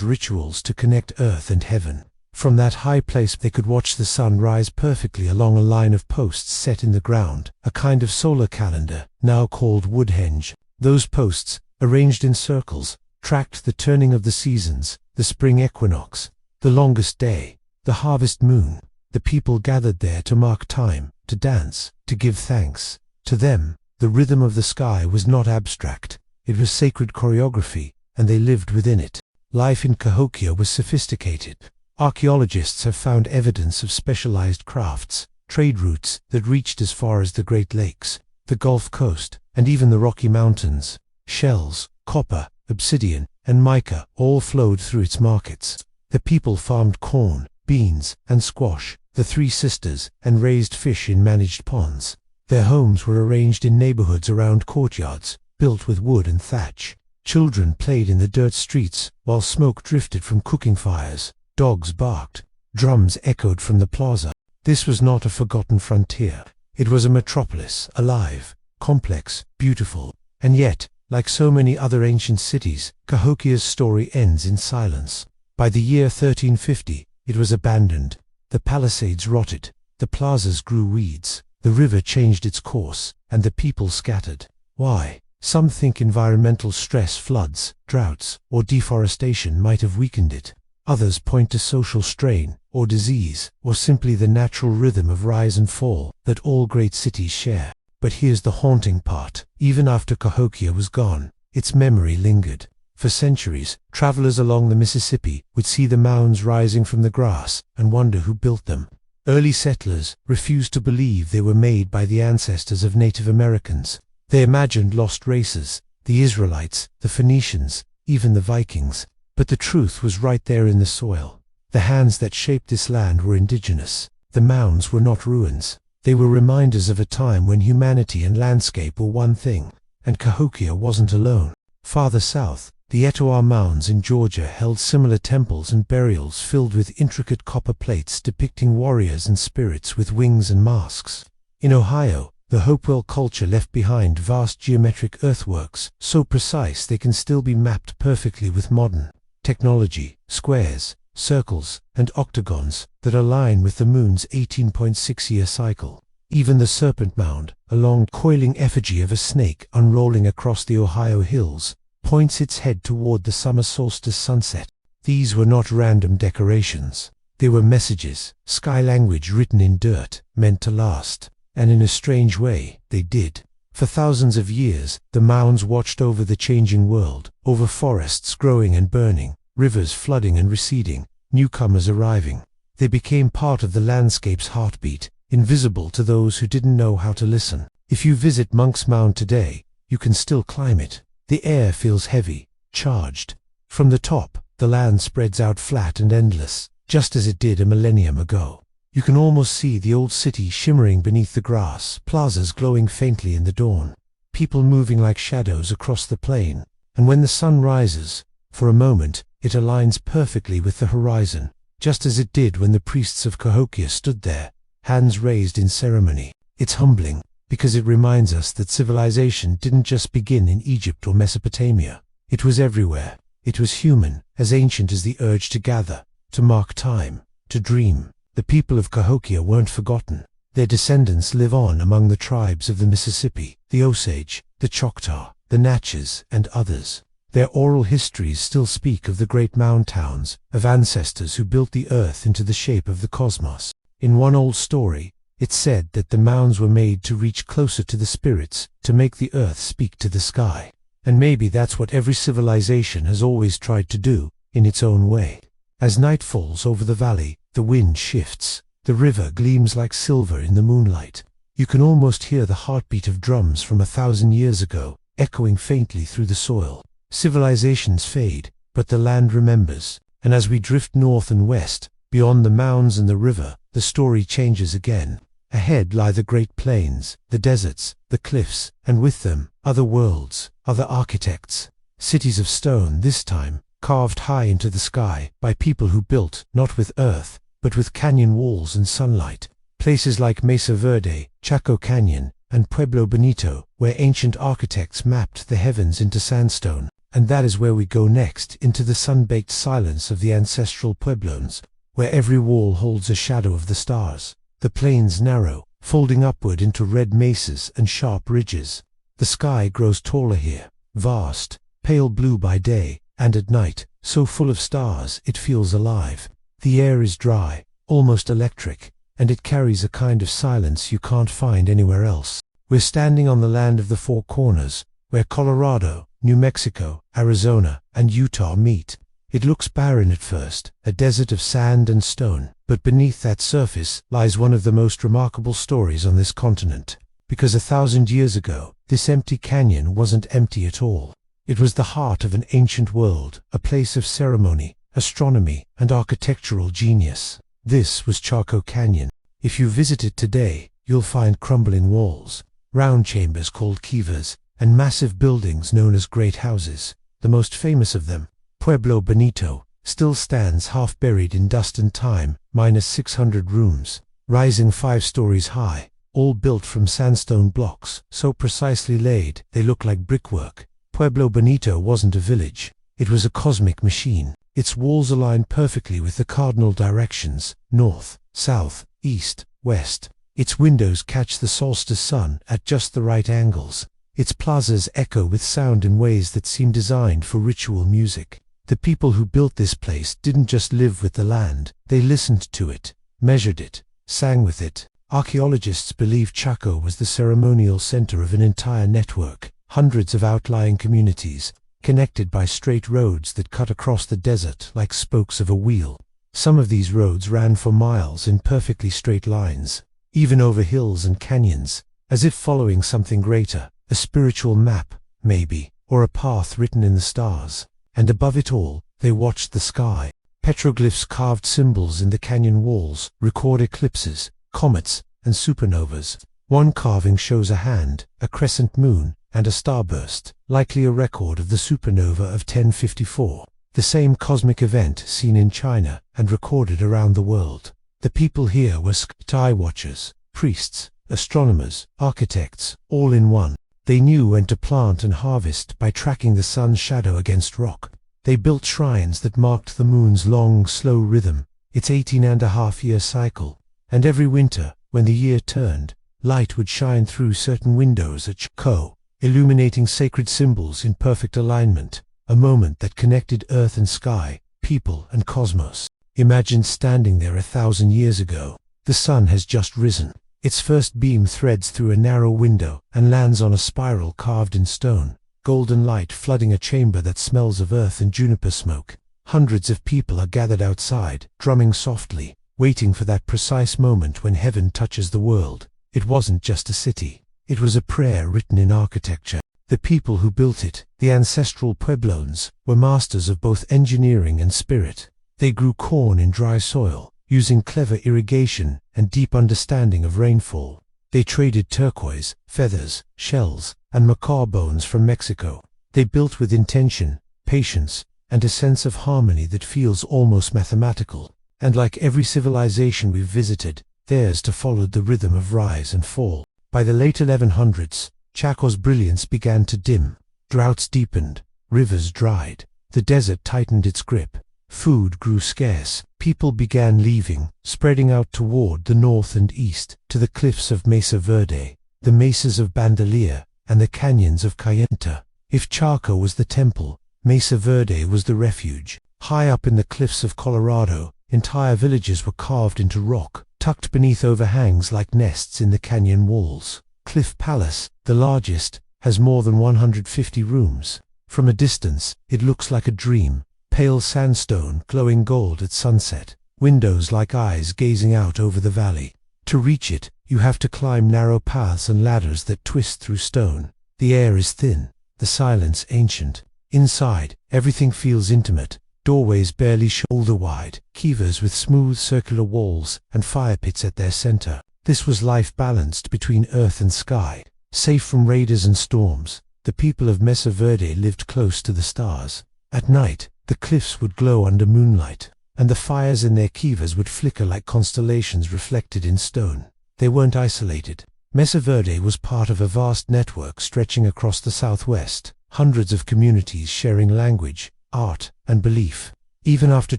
rituals to connect earth and heaven. From that high place they could watch the sun rise perfectly along a line of posts set in the ground, a kind of solar calendar, now called Woodhenge. Those posts, arranged in circles, tracked the turning of the seasons, the spring equinox, the longest day, the harvest moon. The people gathered there to mark time, to dance, to give thanks. To them, the rhythm of the sky was not abstract, it was sacred choreography, and they lived within it. Life in Cahokia was sophisticated. Archaeologists have found evidence of specialized crafts, trade routes that reached as far as the Great Lakes, the Gulf Coast, and even the Rocky Mountains. Shells, copper, obsidian, and mica all flowed through its markets. The people farmed corn, beans, and squash, the Three Sisters, and raised fish in managed ponds. Their homes were arranged in neighborhoods around courtyards, built with wood and thatch. Children played in the dirt streets, while smoke drifted from cooking fires. Dogs barked. Drums echoed from the plaza. This was not a forgotten frontier. It was a metropolis, alive, complex, beautiful. And yet, like so many other ancient cities, Cahokia's story ends in silence. By the year 1350, it was abandoned. The palisades rotted. The plazas grew weeds. The river changed its course, and the people scattered. Why? Some think environmental stress, floods, droughts, or deforestation might have weakened it. Others point to social strain, or disease, or simply the natural rhythm of rise and fall that all great cities share. But here's the haunting part. Even after Cahokia was gone, its memory lingered. For centuries, travelers along the Mississippi would see the mounds rising from the grass and wonder who built them. Early settlers refused to believe they were made by the ancestors of Native Americans. They imagined lost races, the Israelites, the Phoenicians, even the Vikings. But the truth was right there in the soil. The hands that shaped this land were indigenous. The mounds were not ruins. They were reminders of a time when humanity and landscape were one thing. And Cahokia wasn't alone. Farther south, the Etowah Mounds in Georgia held similar temples and burials filled with intricate copper plates depicting warriors and spirits with wings and masks. In Ohio, the Hopewell culture left behind vast geometric earthworks, so precise they can still be mapped perfectly with modern technology, squares, circles, and octagons that align with the moon's 18.6-year cycle. Even the Serpent Mound, a long coiling effigy of a snake unrolling across the Ohio hills, points its head toward the summer solstice sunset. These were not random decorations. They were messages, sky language written in dirt, meant to last. And in a strange way, they did. For thousands of years, the mounds watched over the changing world, over forests growing and burning, rivers flooding and receding, newcomers arriving. They became part of the landscape's heartbeat, invisible to those who didn't know how to listen. If you visit Monk's Mound today, you can still climb it. The air feels heavy, charged. From the top, the land spreads out flat and endless, just as it did a millennium ago. You can almost see the old city shimmering beneath the grass, plazas glowing faintly in the dawn, people moving like shadows across the plain. And when the sun rises, for a moment, it aligns perfectly with the horizon, just as it did when the priests of Cahokia stood there, hands raised in ceremony. It's humbling, because it reminds us that civilization didn't just begin in Egypt or Mesopotamia. It was everywhere. It was human, as ancient as the urge to gather, to mark time, to dream. The people of Cahokia weren't forgotten. Their descendants live on among the tribes of the Mississippi, the Osage, the Choctaw, the Natchez, and others. Their oral histories still speak of the great mound towns, of ancestors who built the earth into the shape of the cosmos. In one old story, It's said that the mounds were made to reach closer to the spirits, to make the earth speak to the sky. And maybe that's what every civilization has always tried to do, in its own way. As night falls over the valley, the wind shifts. The river gleams like silver in the moonlight. You can almost hear the heartbeat of drums from 1,000 years ago, echoing faintly through the soil. Civilizations fade, but the land remembers. And as we drift north and west, beyond the mounds and the river, the story changes again. Ahead lie the great plains, the deserts, the cliffs, and with them, other worlds, other architects. Cities of stone this time, carved high into the sky, by people who built, not with earth, but with canyon walls and sunlight. Places like Mesa Verde, Chaco Canyon, and Pueblo Bonito, where ancient architects mapped the heavens into sandstone. And that is where we go next, into the sun-baked silence of the ancestral pueblos, where every wall holds a shadow of the stars. The plains narrow, folding upward into red mesas and sharp ridges. The sky grows taller here, vast, pale blue by day, and at night, so full of stars it feels alive. The air is dry, almost electric, and it carries a kind of silence you can't find anywhere else. We're standing on the land of the Four Corners, where Colorado, New Mexico, Arizona, and Utah meet. It looks barren at first, a desert of sand and stone, but beneath that surface lies one of the most remarkable stories on this continent. Because 1,000 years ago, this empty canyon wasn't empty at all. It was the heart of an ancient world, a place of ceremony, astronomy, and architectural genius. This was Chaco Canyon. If you visit it today, you'll find crumbling walls, round chambers called kivas, and massive buildings known as great houses. The most famous of them, Pueblo Bonito, still stands half buried in dust and time, minus 600 rooms, rising 5 stories high, all built from sandstone blocks, so precisely laid they look like brickwork. Pueblo Bonito wasn't a village, it was a cosmic machine. Its walls aligned perfectly with the cardinal directions, north, south, east, west. Its windows catch the solstice sun at just the right angles. Its plazas echo with sound in ways that seem designed for ritual music. The people who built this place didn't just live with the land, they listened to it, measured it, sang with it. Archaeologists believe Chaco was the ceremonial center of an entire network, hundreds of outlying communities, connected by straight roads that cut across the desert like spokes of a wheel. Some of these roads ran for miles in perfectly straight lines, even over hills and canyons, as if following something greater, a spiritual map, maybe, or a path written in the stars. And above it all, they watched the sky. Petroglyphs carved symbols in the canyon walls record eclipses, comets, and supernovas. One carving shows a hand, a crescent moon, and a starburst, likely a record of the supernova of 1054. The same cosmic event seen in China and recorded around the world. The people here were sky watchers, priests, astronomers, architects, all in one. They knew when to plant and harvest by tracking the sun's shadow against rock. They built shrines that marked the moon's long, slow rhythm, its 18-and-a-half-year cycle. And every winter, when the year turned, light would shine through certain windows at Chaco, illuminating sacred symbols in perfect alignment, a moment that connected earth and sky, people and cosmos. Imagine standing there 1,000 years ago. The sun has just risen. Its first beam threads through a narrow window and lands on a spiral carved in stone, golden light flooding a chamber that smells of earth and juniper smoke. Hundreds of people are gathered outside, drumming softly, waiting for that precise moment when heaven touches the world. It wasn't just a city. It was a prayer written in architecture. The people who built it, the ancestral Pueblones, were masters of both engineering and spirit. They grew corn in dry soil, using clever irrigation and deep understanding of rainfall. They traded turquoise, feathers, shells, and macaw bones from Mexico. They built with intention, patience, and a sense of harmony that feels almost mathematical. And like every civilization we've visited, theirs to followed the rhythm of rise and fall. By the late 1100s, Chaco's brilliance began to dim. Droughts deepened, rivers dried, the desert tightened its grip. Food grew scarce. People began leaving, spreading out toward the north and east, to the cliffs of Mesa Verde, the mesas of Bandelier, and the canyons of Cayenta. If Chaco was the temple, Mesa Verde was the refuge. High up in the cliffs of Colorado, entire villages were carved into rock, tucked beneath overhangs like nests in the canyon walls. Cliff Palace, the largest, has more than 150 rooms. From a distance, it looks like a dream, pale sandstone glowing gold at sunset, windows like eyes gazing out over the valley. To reach it, you have to climb narrow paths and ladders that twist through stone. The air is thin, the silence ancient. Inside, everything feels intimate. Doorways barely shoulder wide, kivas with smooth circular walls and fire pits at their center. This was life balanced between earth and sky. Safe from raiders and storms, the people of Mesa Verde lived close to the stars. At night, the cliffs would glow under moonlight, and the fires in their kivas would flicker like constellations reflected in stone. They weren't isolated. Mesa Verde was part of a vast network stretching across the southwest, hundreds of communities sharing language, art, and belief. Even after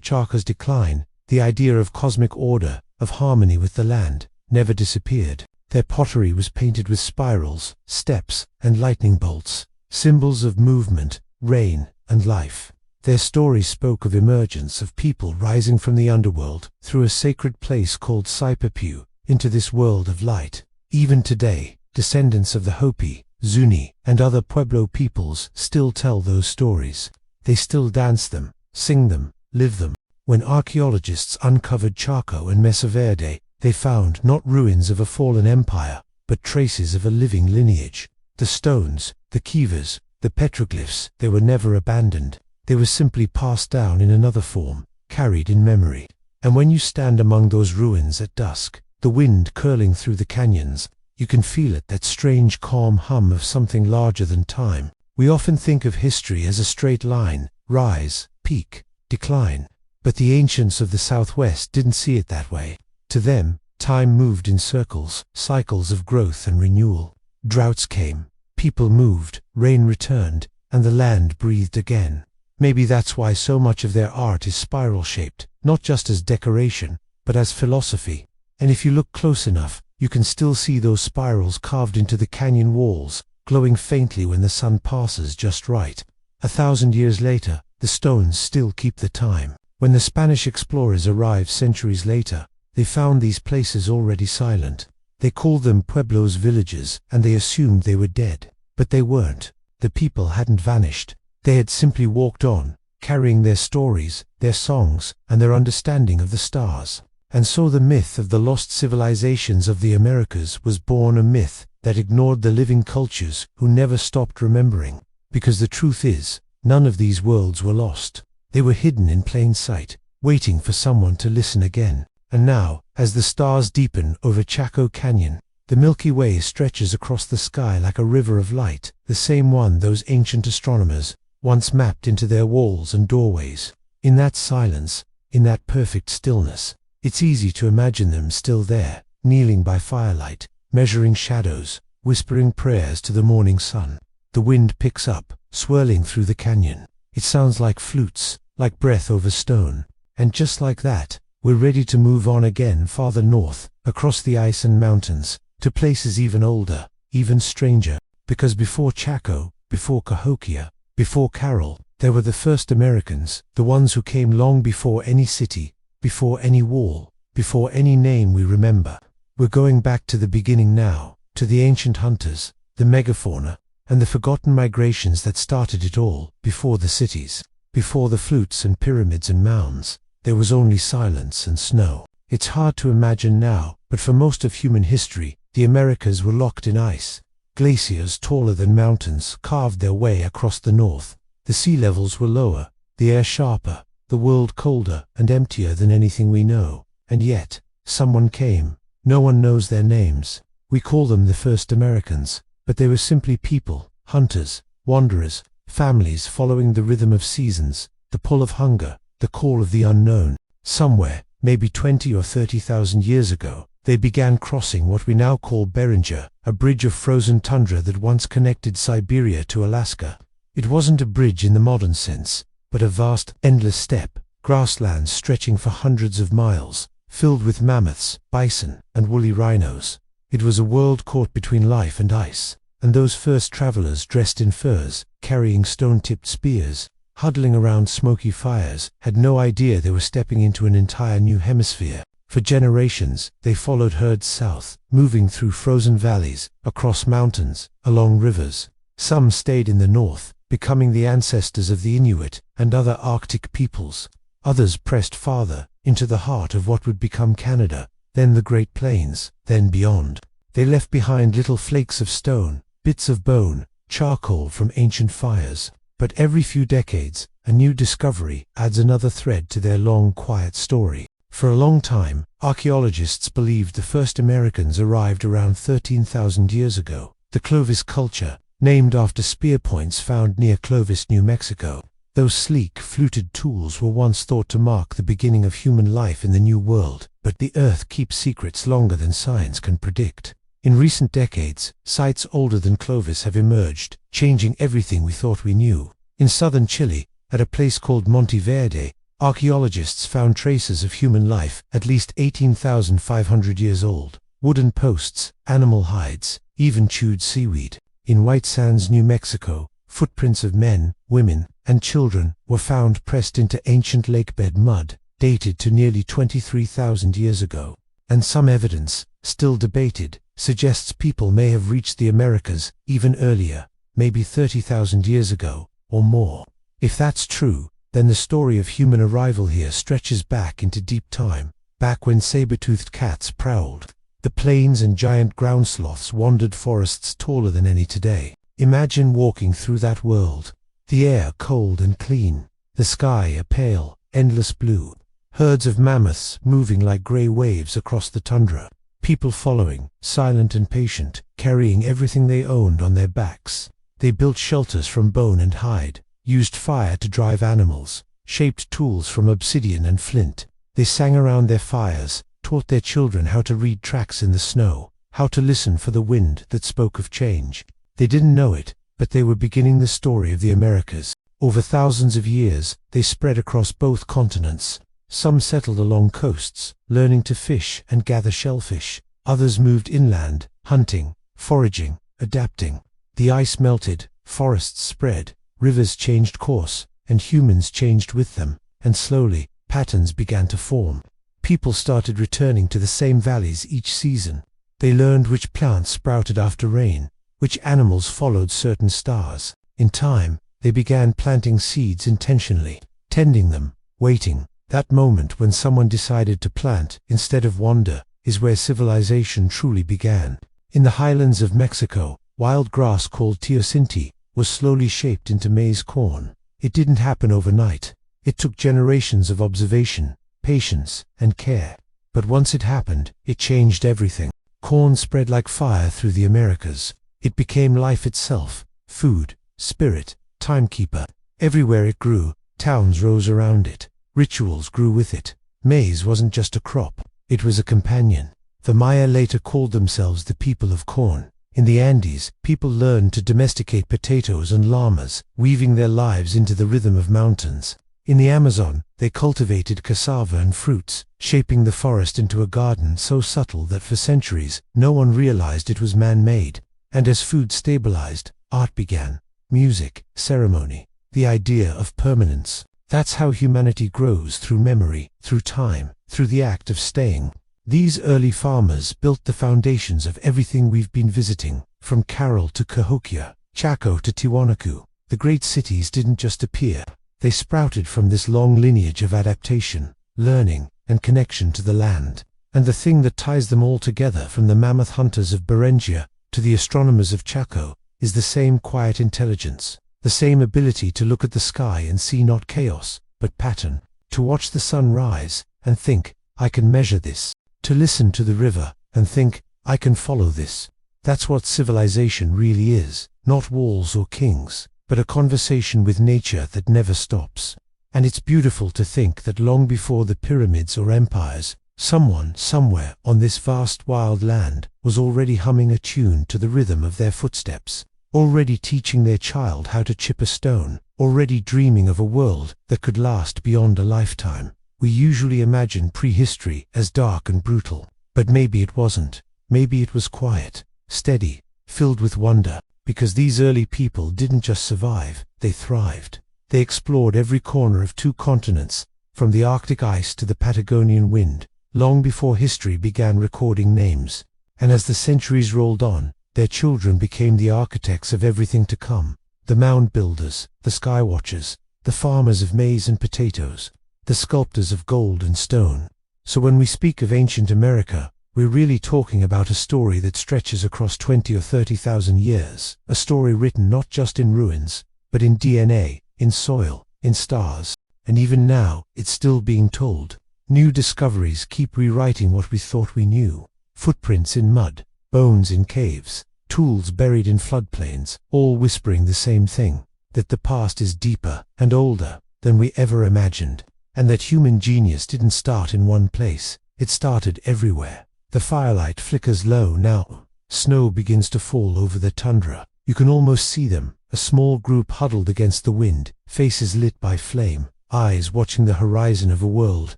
Chaco's decline, the idea of cosmic order, of harmony with the land, never disappeared. Their pottery was painted with spirals, steps, and lightning bolts, symbols of movement, rain, and life. Their stories spoke of emergence, of people rising from the underworld through a sacred place called Saipapu into this world of light. Even today, descendants of the Hopi, Zuni, and other Pueblo peoples still tell those stories. They still dance them, sing them, live them. When archaeologists uncovered Chaco and Mesa Verde, they found not ruins of a fallen empire, but traces of a living lineage. The stones, the kivas, the petroglyphs, they were never abandoned. They were simply passed down in another form, carried in memory. And when you stand among those ruins at dusk, the wind curling through the canyons, you can feel it, that strange calm hum of something larger than time. We often think of history as a straight line, rise, peak, decline. But the ancients of the Southwest didn't see it that way. To them, time moved in circles, cycles of growth and renewal. Droughts came, people moved, rain returned, and the land breathed again. Maybe that's why so much of their art is spiral-shaped, not just as decoration, but as philosophy. And if you look close enough, you can still see those spirals carved into the canyon walls, glowing faintly when the sun passes just right. 1,000 years later, the stones still keep the time. When the Spanish explorers arrived centuries later, they found these places already silent. They called them pueblos, villages, and they assumed they were dead. But they weren't. The people hadn't vanished. They had simply walked on, carrying their stories, their songs, and their understanding of the stars. And so the myth of the lost civilizations of the Americas was born, a myth that ignored the living cultures who never stopped remembering. Because the truth is, none of these worlds were lost. They were hidden in plain sight, waiting for someone to listen again. And now, as the stars deepen over Chaco Canyon, the Milky Way stretches across the sky like a river of light, the same one those ancient astronomers once mapped into their walls and doorways. In that silence, in that perfect stillness, it's easy to imagine them still there, kneeling by firelight, measuring shadows, whispering prayers to the morning sun. The wind picks up, swirling through the canyon. It sounds like flutes, like breath over stone. And just like that, we're ready to move on again, farther north, across the ice and mountains, to places even older, even stranger. Because before Chaco, before Cahokia, before Caral, there were the first Americans, the ones who came long before any city, before any wall, before any name we remember. We're going back to the beginning now, to the ancient hunters, the megafauna, and the forgotten migrations that started it all. Before the cities, before the flutes and pyramids and mounds, there was only silence and snow. It's hard to imagine now, but for most of human history, the Americas were locked in ice. Glaciers taller than mountains carved their way across the north. The sea levels were lower, the air sharper, the world colder and emptier than anything we know. And yet, someone came. No one knows their names. We call them the first Americans, but they were simply people, hunters, wanderers, families following the rhythm of seasons, the pull of hunger, the call of the unknown. Somewhere, maybe 20 or 30,000 years ago, they began crossing what we now call Beringer, a bridge of frozen tundra that once connected Siberia to Alaska. It wasn't a bridge in the modern sense, but a vast, endless steppe, grasslands stretching for hundreds of miles, filled with mammoths, bison, and woolly rhinos. It was a world caught between life and ice, and those first travelers dressed in furs, carrying stone-tipped spears, huddling around smoky fires, had no idea they were stepping into an entire new hemisphere. For generations, they followed herds south, moving through frozen valleys, across mountains, along rivers. Some stayed in the north, becoming the ancestors of the Inuit and other Arctic peoples. Others pressed farther, into the heart of what would become Canada, then the Great Plains, then beyond. They left behind little flakes of stone, bits of bone, charcoal from ancient fires. But every few decades, a new discovery adds another thread to their long, quiet story. For a long time, archaeologists believed the first Americans arrived around 13,000 years ago. The Clovis culture, named after spear points found near Clovis, New Mexico. Those sleek, fluted tools were once thought to mark the beginning of human life in the New World, but the Earth keeps secrets longer than science can predict. In recent decades, sites older than Clovis have emerged, changing everything we thought we knew. In southern Chile, at a place called Monte Verde, archaeologists found traces of human life at least 18,500 years old. Wooden posts, animal hides, even chewed seaweed. In White Sands, New Mexico, footprints of men, women, and children were found pressed into ancient lakebed mud, dated to nearly 23,000 years ago. And some evidence, still debated, suggests people may have reached the Americas even earlier, maybe 30,000 years ago, or more. If that's true, then the story of human arrival here stretches back into deep time, back when saber-toothed cats prowled. The plains and giant ground sloths wandered forests taller than any today. Imagine walking through that world. The air cold and clean, the sky a pale, endless blue. Herds of mammoths moving like gray waves across the tundra. People following, silent and patient, carrying everything they owned on their backs. They built shelters from bone and hide, used fire to drive animals, shaped tools from obsidian and flint. They sang around their fires, taught their children how to read tracks in the snow, how to listen for the wind that spoke of change. They didn't know it, but they were beginning the story of the Americas. Over thousands of years, they spread across both continents. Some settled along coasts, learning to fish and gather shellfish. Others moved inland, hunting, foraging, adapting. The ice melted, forests spread, rivers changed course, and humans changed with them, and slowly, patterns began to form. People started returning to the same valleys each season. They learned which plants sprouted after rain, which animals followed certain stars. In time, they began planting seeds intentionally, tending them, waiting. That moment when someone decided to plant instead of wander is where civilization truly began. In the highlands of Mexico, wild grass called teosinte was slowly shaped into maize corn. It didn't happen overnight. It took generations of observation, patience, and care. But once it happened, it changed everything. Corn spread like fire through the Americas. It became life itself, food, spirit, timekeeper. Everywhere it grew, towns rose around it. Rituals grew with it. Maize wasn't just a crop, it was a companion. The Maya later called themselves the people of corn. In the Andes, people learned to domesticate potatoes and llamas, weaving their lives into the rhythm of mountains. In the Amazon, they cultivated cassava and fruits, shaping the forest into a garden so subtle that for centuries, no one realized it was man-made. And as food stabilized, art began. Music, ceremony, the idea of permanence. That's how humanity grows, through memory, through time, through the act of staying. These early farmers built the foundations of everything we've been visiting, from Caral to Cahokia, Chaco to Tiwanaku. The great cities didn't just appear. They sprouted from this long lineage of adaptation, learning, and connection to the land. And the thing that ties them all together, from the mammoth hunters of Beringia to the astronomers of Chaco, is the same quiet intelligence. The same ability to look at the sky and see not chaos, but pattern. To watch the sun rise and think, I can measure this. To listen to the river and think, I can follow this. That's what civilization really is. Not walls or kings, but a conversation with nature that never stops. And it's beautiful to think that long before the pyramids or empires, someone, somewhere on this vast wild land was already humming a tune to the rhythm of their footsteps. Already teaching their child how to chip a stone, already dreaming of a world that could last beyond a lifetime. We usually imagine prehistory as dark and brutal, but maybe it wasn't. Maybe it was quiet, steady, filled with wonder, because these early people didn't just survive, they thrived. They explored every corner of 2 continents, from the Arctic ice to the Patagonian wind. long before history began recording names. And as the centuries rolled on, their children became the architects of everything to come. The mound builders, the sky watchers, the farmers of maize and potatoes, the sculptors of gold and stone. So when we speak of ancient America, we're really talking about a story that stretches across 20 or 30,000 years, a story written not just in ruins, but in DNA, in soil, in stars, and even now, it's still being told. New discoveries keep rewriting what we thought we knew. Footprints in mud, bones in caves, tools buried in floodplains, all whispering the same thing, that the past is deeper and older than we ever imagined, and that human genius didn't start in one place, it started everywhere. The firelight flickers low now. Snow begins to fall over the tundra. You can almost see them, a small group huddled against the wind, faces lit by flame, eyes watching the horizon of a world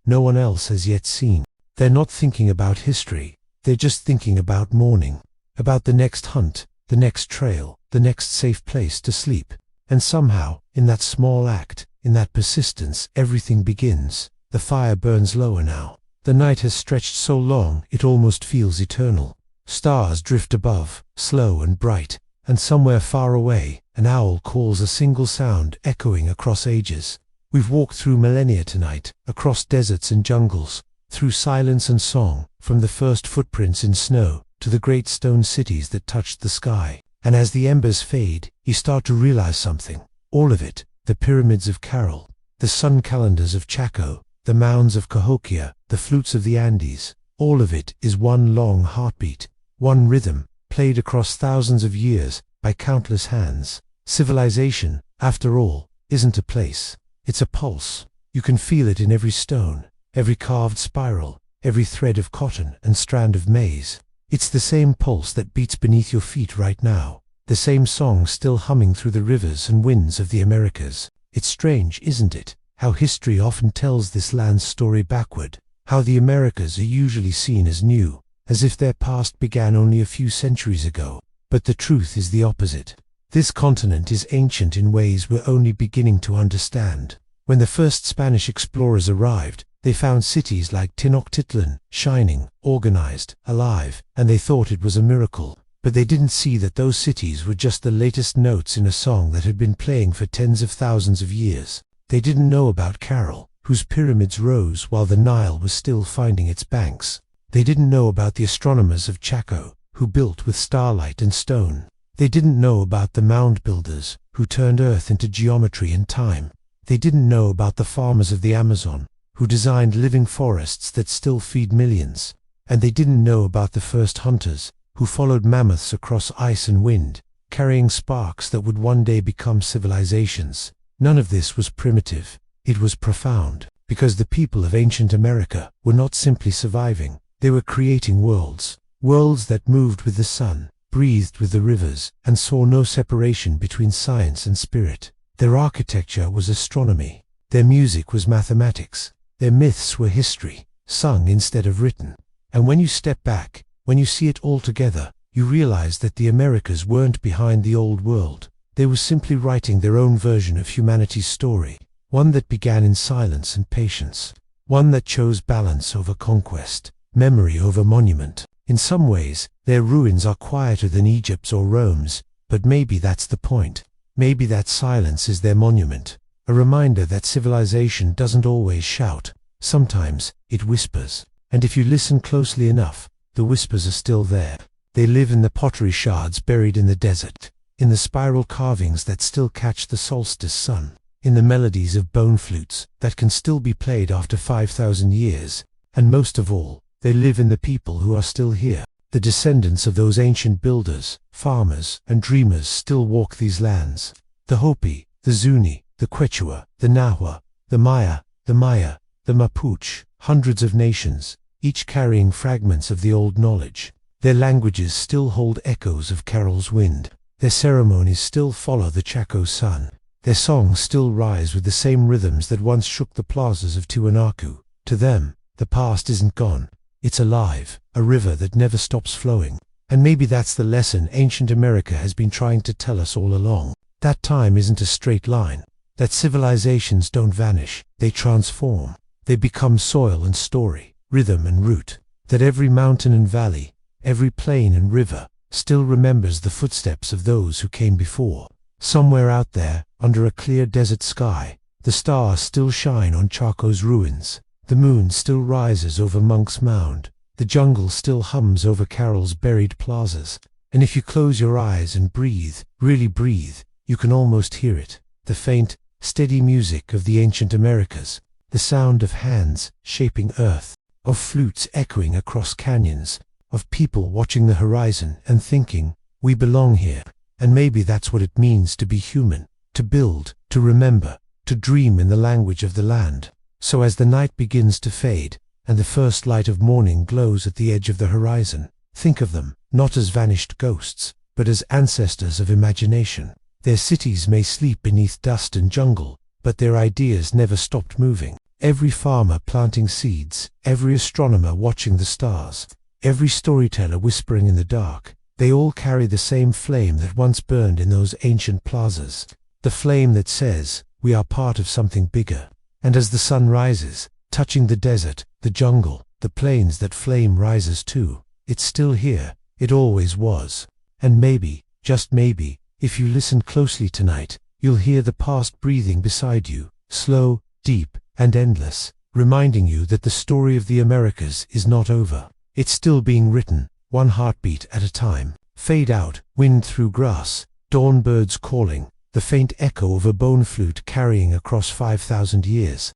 no one else has yet seen. They're not thinking about history, they're just thinking about morning, about the next hunt, the next trail, the next safe place to sleep. And somehow, in that small act, in that persistence, everything begins. The fire burns lower now. The night has stretched so long it almost feels eternal. Stars drift above, slow and bright, and somewhere far away, an owl calls a single sound echoing across ages. We've walked through millennia tonight, across deserts and jungles, through silence and song, from the first footprints in snow to the great stone cities that touched the sky. And as the embers fade, you start to realize something. All of it, the pyramids of Caral, the sun calendars of Chaco, the mounds of Cahokia, the flutes of the Andes, all of it is one long heartbeat, one rhythm, played across thousands of years by countless hands. Civilization, after all, isn't a place, it's a pulse. You can feel it in every stone, every carved spiral, every thread of cotton and strand of maize. It's the same pulse that beats beneath your feet right now, the same song still humming through the rivers and winds of the Americas. It's strange, isn't it, how history often tells this land's story backward, how the Americas are usually seen as new, as if their past began only a few centuries ago. But the truth is the opposite. This continent is ancient in ways we're only beginning to understand. When the first Spanish explorers arrived, they found cities like Tenochtitlan, shining, organized, alive, and they thought it was a miracle. But they didn't see that those cities were just the latest notes in a song that had been playing for tens of thousands of years. They didn't know about Caral, whose pyramids rose while the Nile was still finding its banks. They didn't know about the astronomers of Chaco, who built with starlight and stone. They didn't know about the mound builders, who turned earth into geometry and time. They didn't know about the farmers of the Amazon, who designed living forests that still feed millions. And they didn't know about the first hunters, who followed mammoths across ice and wind, carrying sparks that would one day become civilizations. None of this was primitive. It was profound, because the people of ancient America were not simply surviving, they were creating worlds. Worlds that moved with the sun, breathed with the rivers, and saw no separation between science and spirit. Their architecture was astronomy. Their music was mathematics. Their myths were history, sung instead of written. And when you step back, when you see it all together, you realize that the Americas weren't behind the old world. They were simply writing their own version of humanity's story, one that began in silence and patience, one that chose balance over conquest, memory over monument. In some ways, their ruins are quieter than Egypt's or Rome's, but maybe that's the point. Maybe that silence is their monument, a reminder that civilization doesn't always shout. Sometimes, it whispers. And if you listen closely enough, the whispers are still there. They live in the pottery shards buried in the desert, in the spiral carvings that still catch the solstice sun, in the melodies of bone flutes that can still be played after 5,000 years, and most of all, they live in the people who are still here. The descendants of those ancient builders, farmers, and dreamers still walk these lands. The Hopi, the Zuni, the Quechua, the Nahua, the Maya, the Mapuche, hundreds of nations, each carrying fragments of the old knowledge. Their languages still hold echoes of Carol's wind. Their ceremonies still follow the Chaco sun. Their songs still rise with the same rhythms that once shook the plazas of Tiwanaku. To them, the past isn't gone. It's alive, a river that never stops flowing. And maybe that's the lesson ancient America has been trying to tell us all along. That time isn't a straight line. That civilizations don't vanish, they transform. They become soil and story. rhythm and root, that every mountain and valley, every plain and river, still remembers the footsteps of those who came before. Somewhere out there, under a clear desert sky, the stars still shine on Chaco's ruins, the moon still rises over Monk's Mound, the jungle still hums over Caral's buried plazas, and if you close your eyes and breathe, really breathe, you can almost hear it, the faint, steady music of the ancient Americas, the sound of hands shaping earth, of flutes echoing across canyons, of people watching the horizon and thinking, we belong here. And maybe that's what it means to be human, to build, to remember, to dream in the language of the land. So as the night begins to fade, and the first light of morning glows at the edge of the horizon, think of them, not as vanished ghosts, but as ancestors of imagination. Their cities may sleep beneath dust and jungle, but their ideas never stopped moving. Every farmer planting seeds, every astronomer watching the stars, every storyteller whispering in the dark, they all carry the same flame that once burned in those ancient plazas, the flame that says, we are part of something bigger. And as the sun rises, touching the desert, the jungle, the plains, that flame rises too. It's still here, it always was. And maybe, just maybe, if you listen closely tonight, you'll hear the past breathing beside you, slow, deep, and endless, reminding you that the story of the Americas is not over. It's still being written, one heartbeat at a time. Fade out, wind through grass, dawn birds calling, the faint echo of a bone flute carrying across 5,000 years,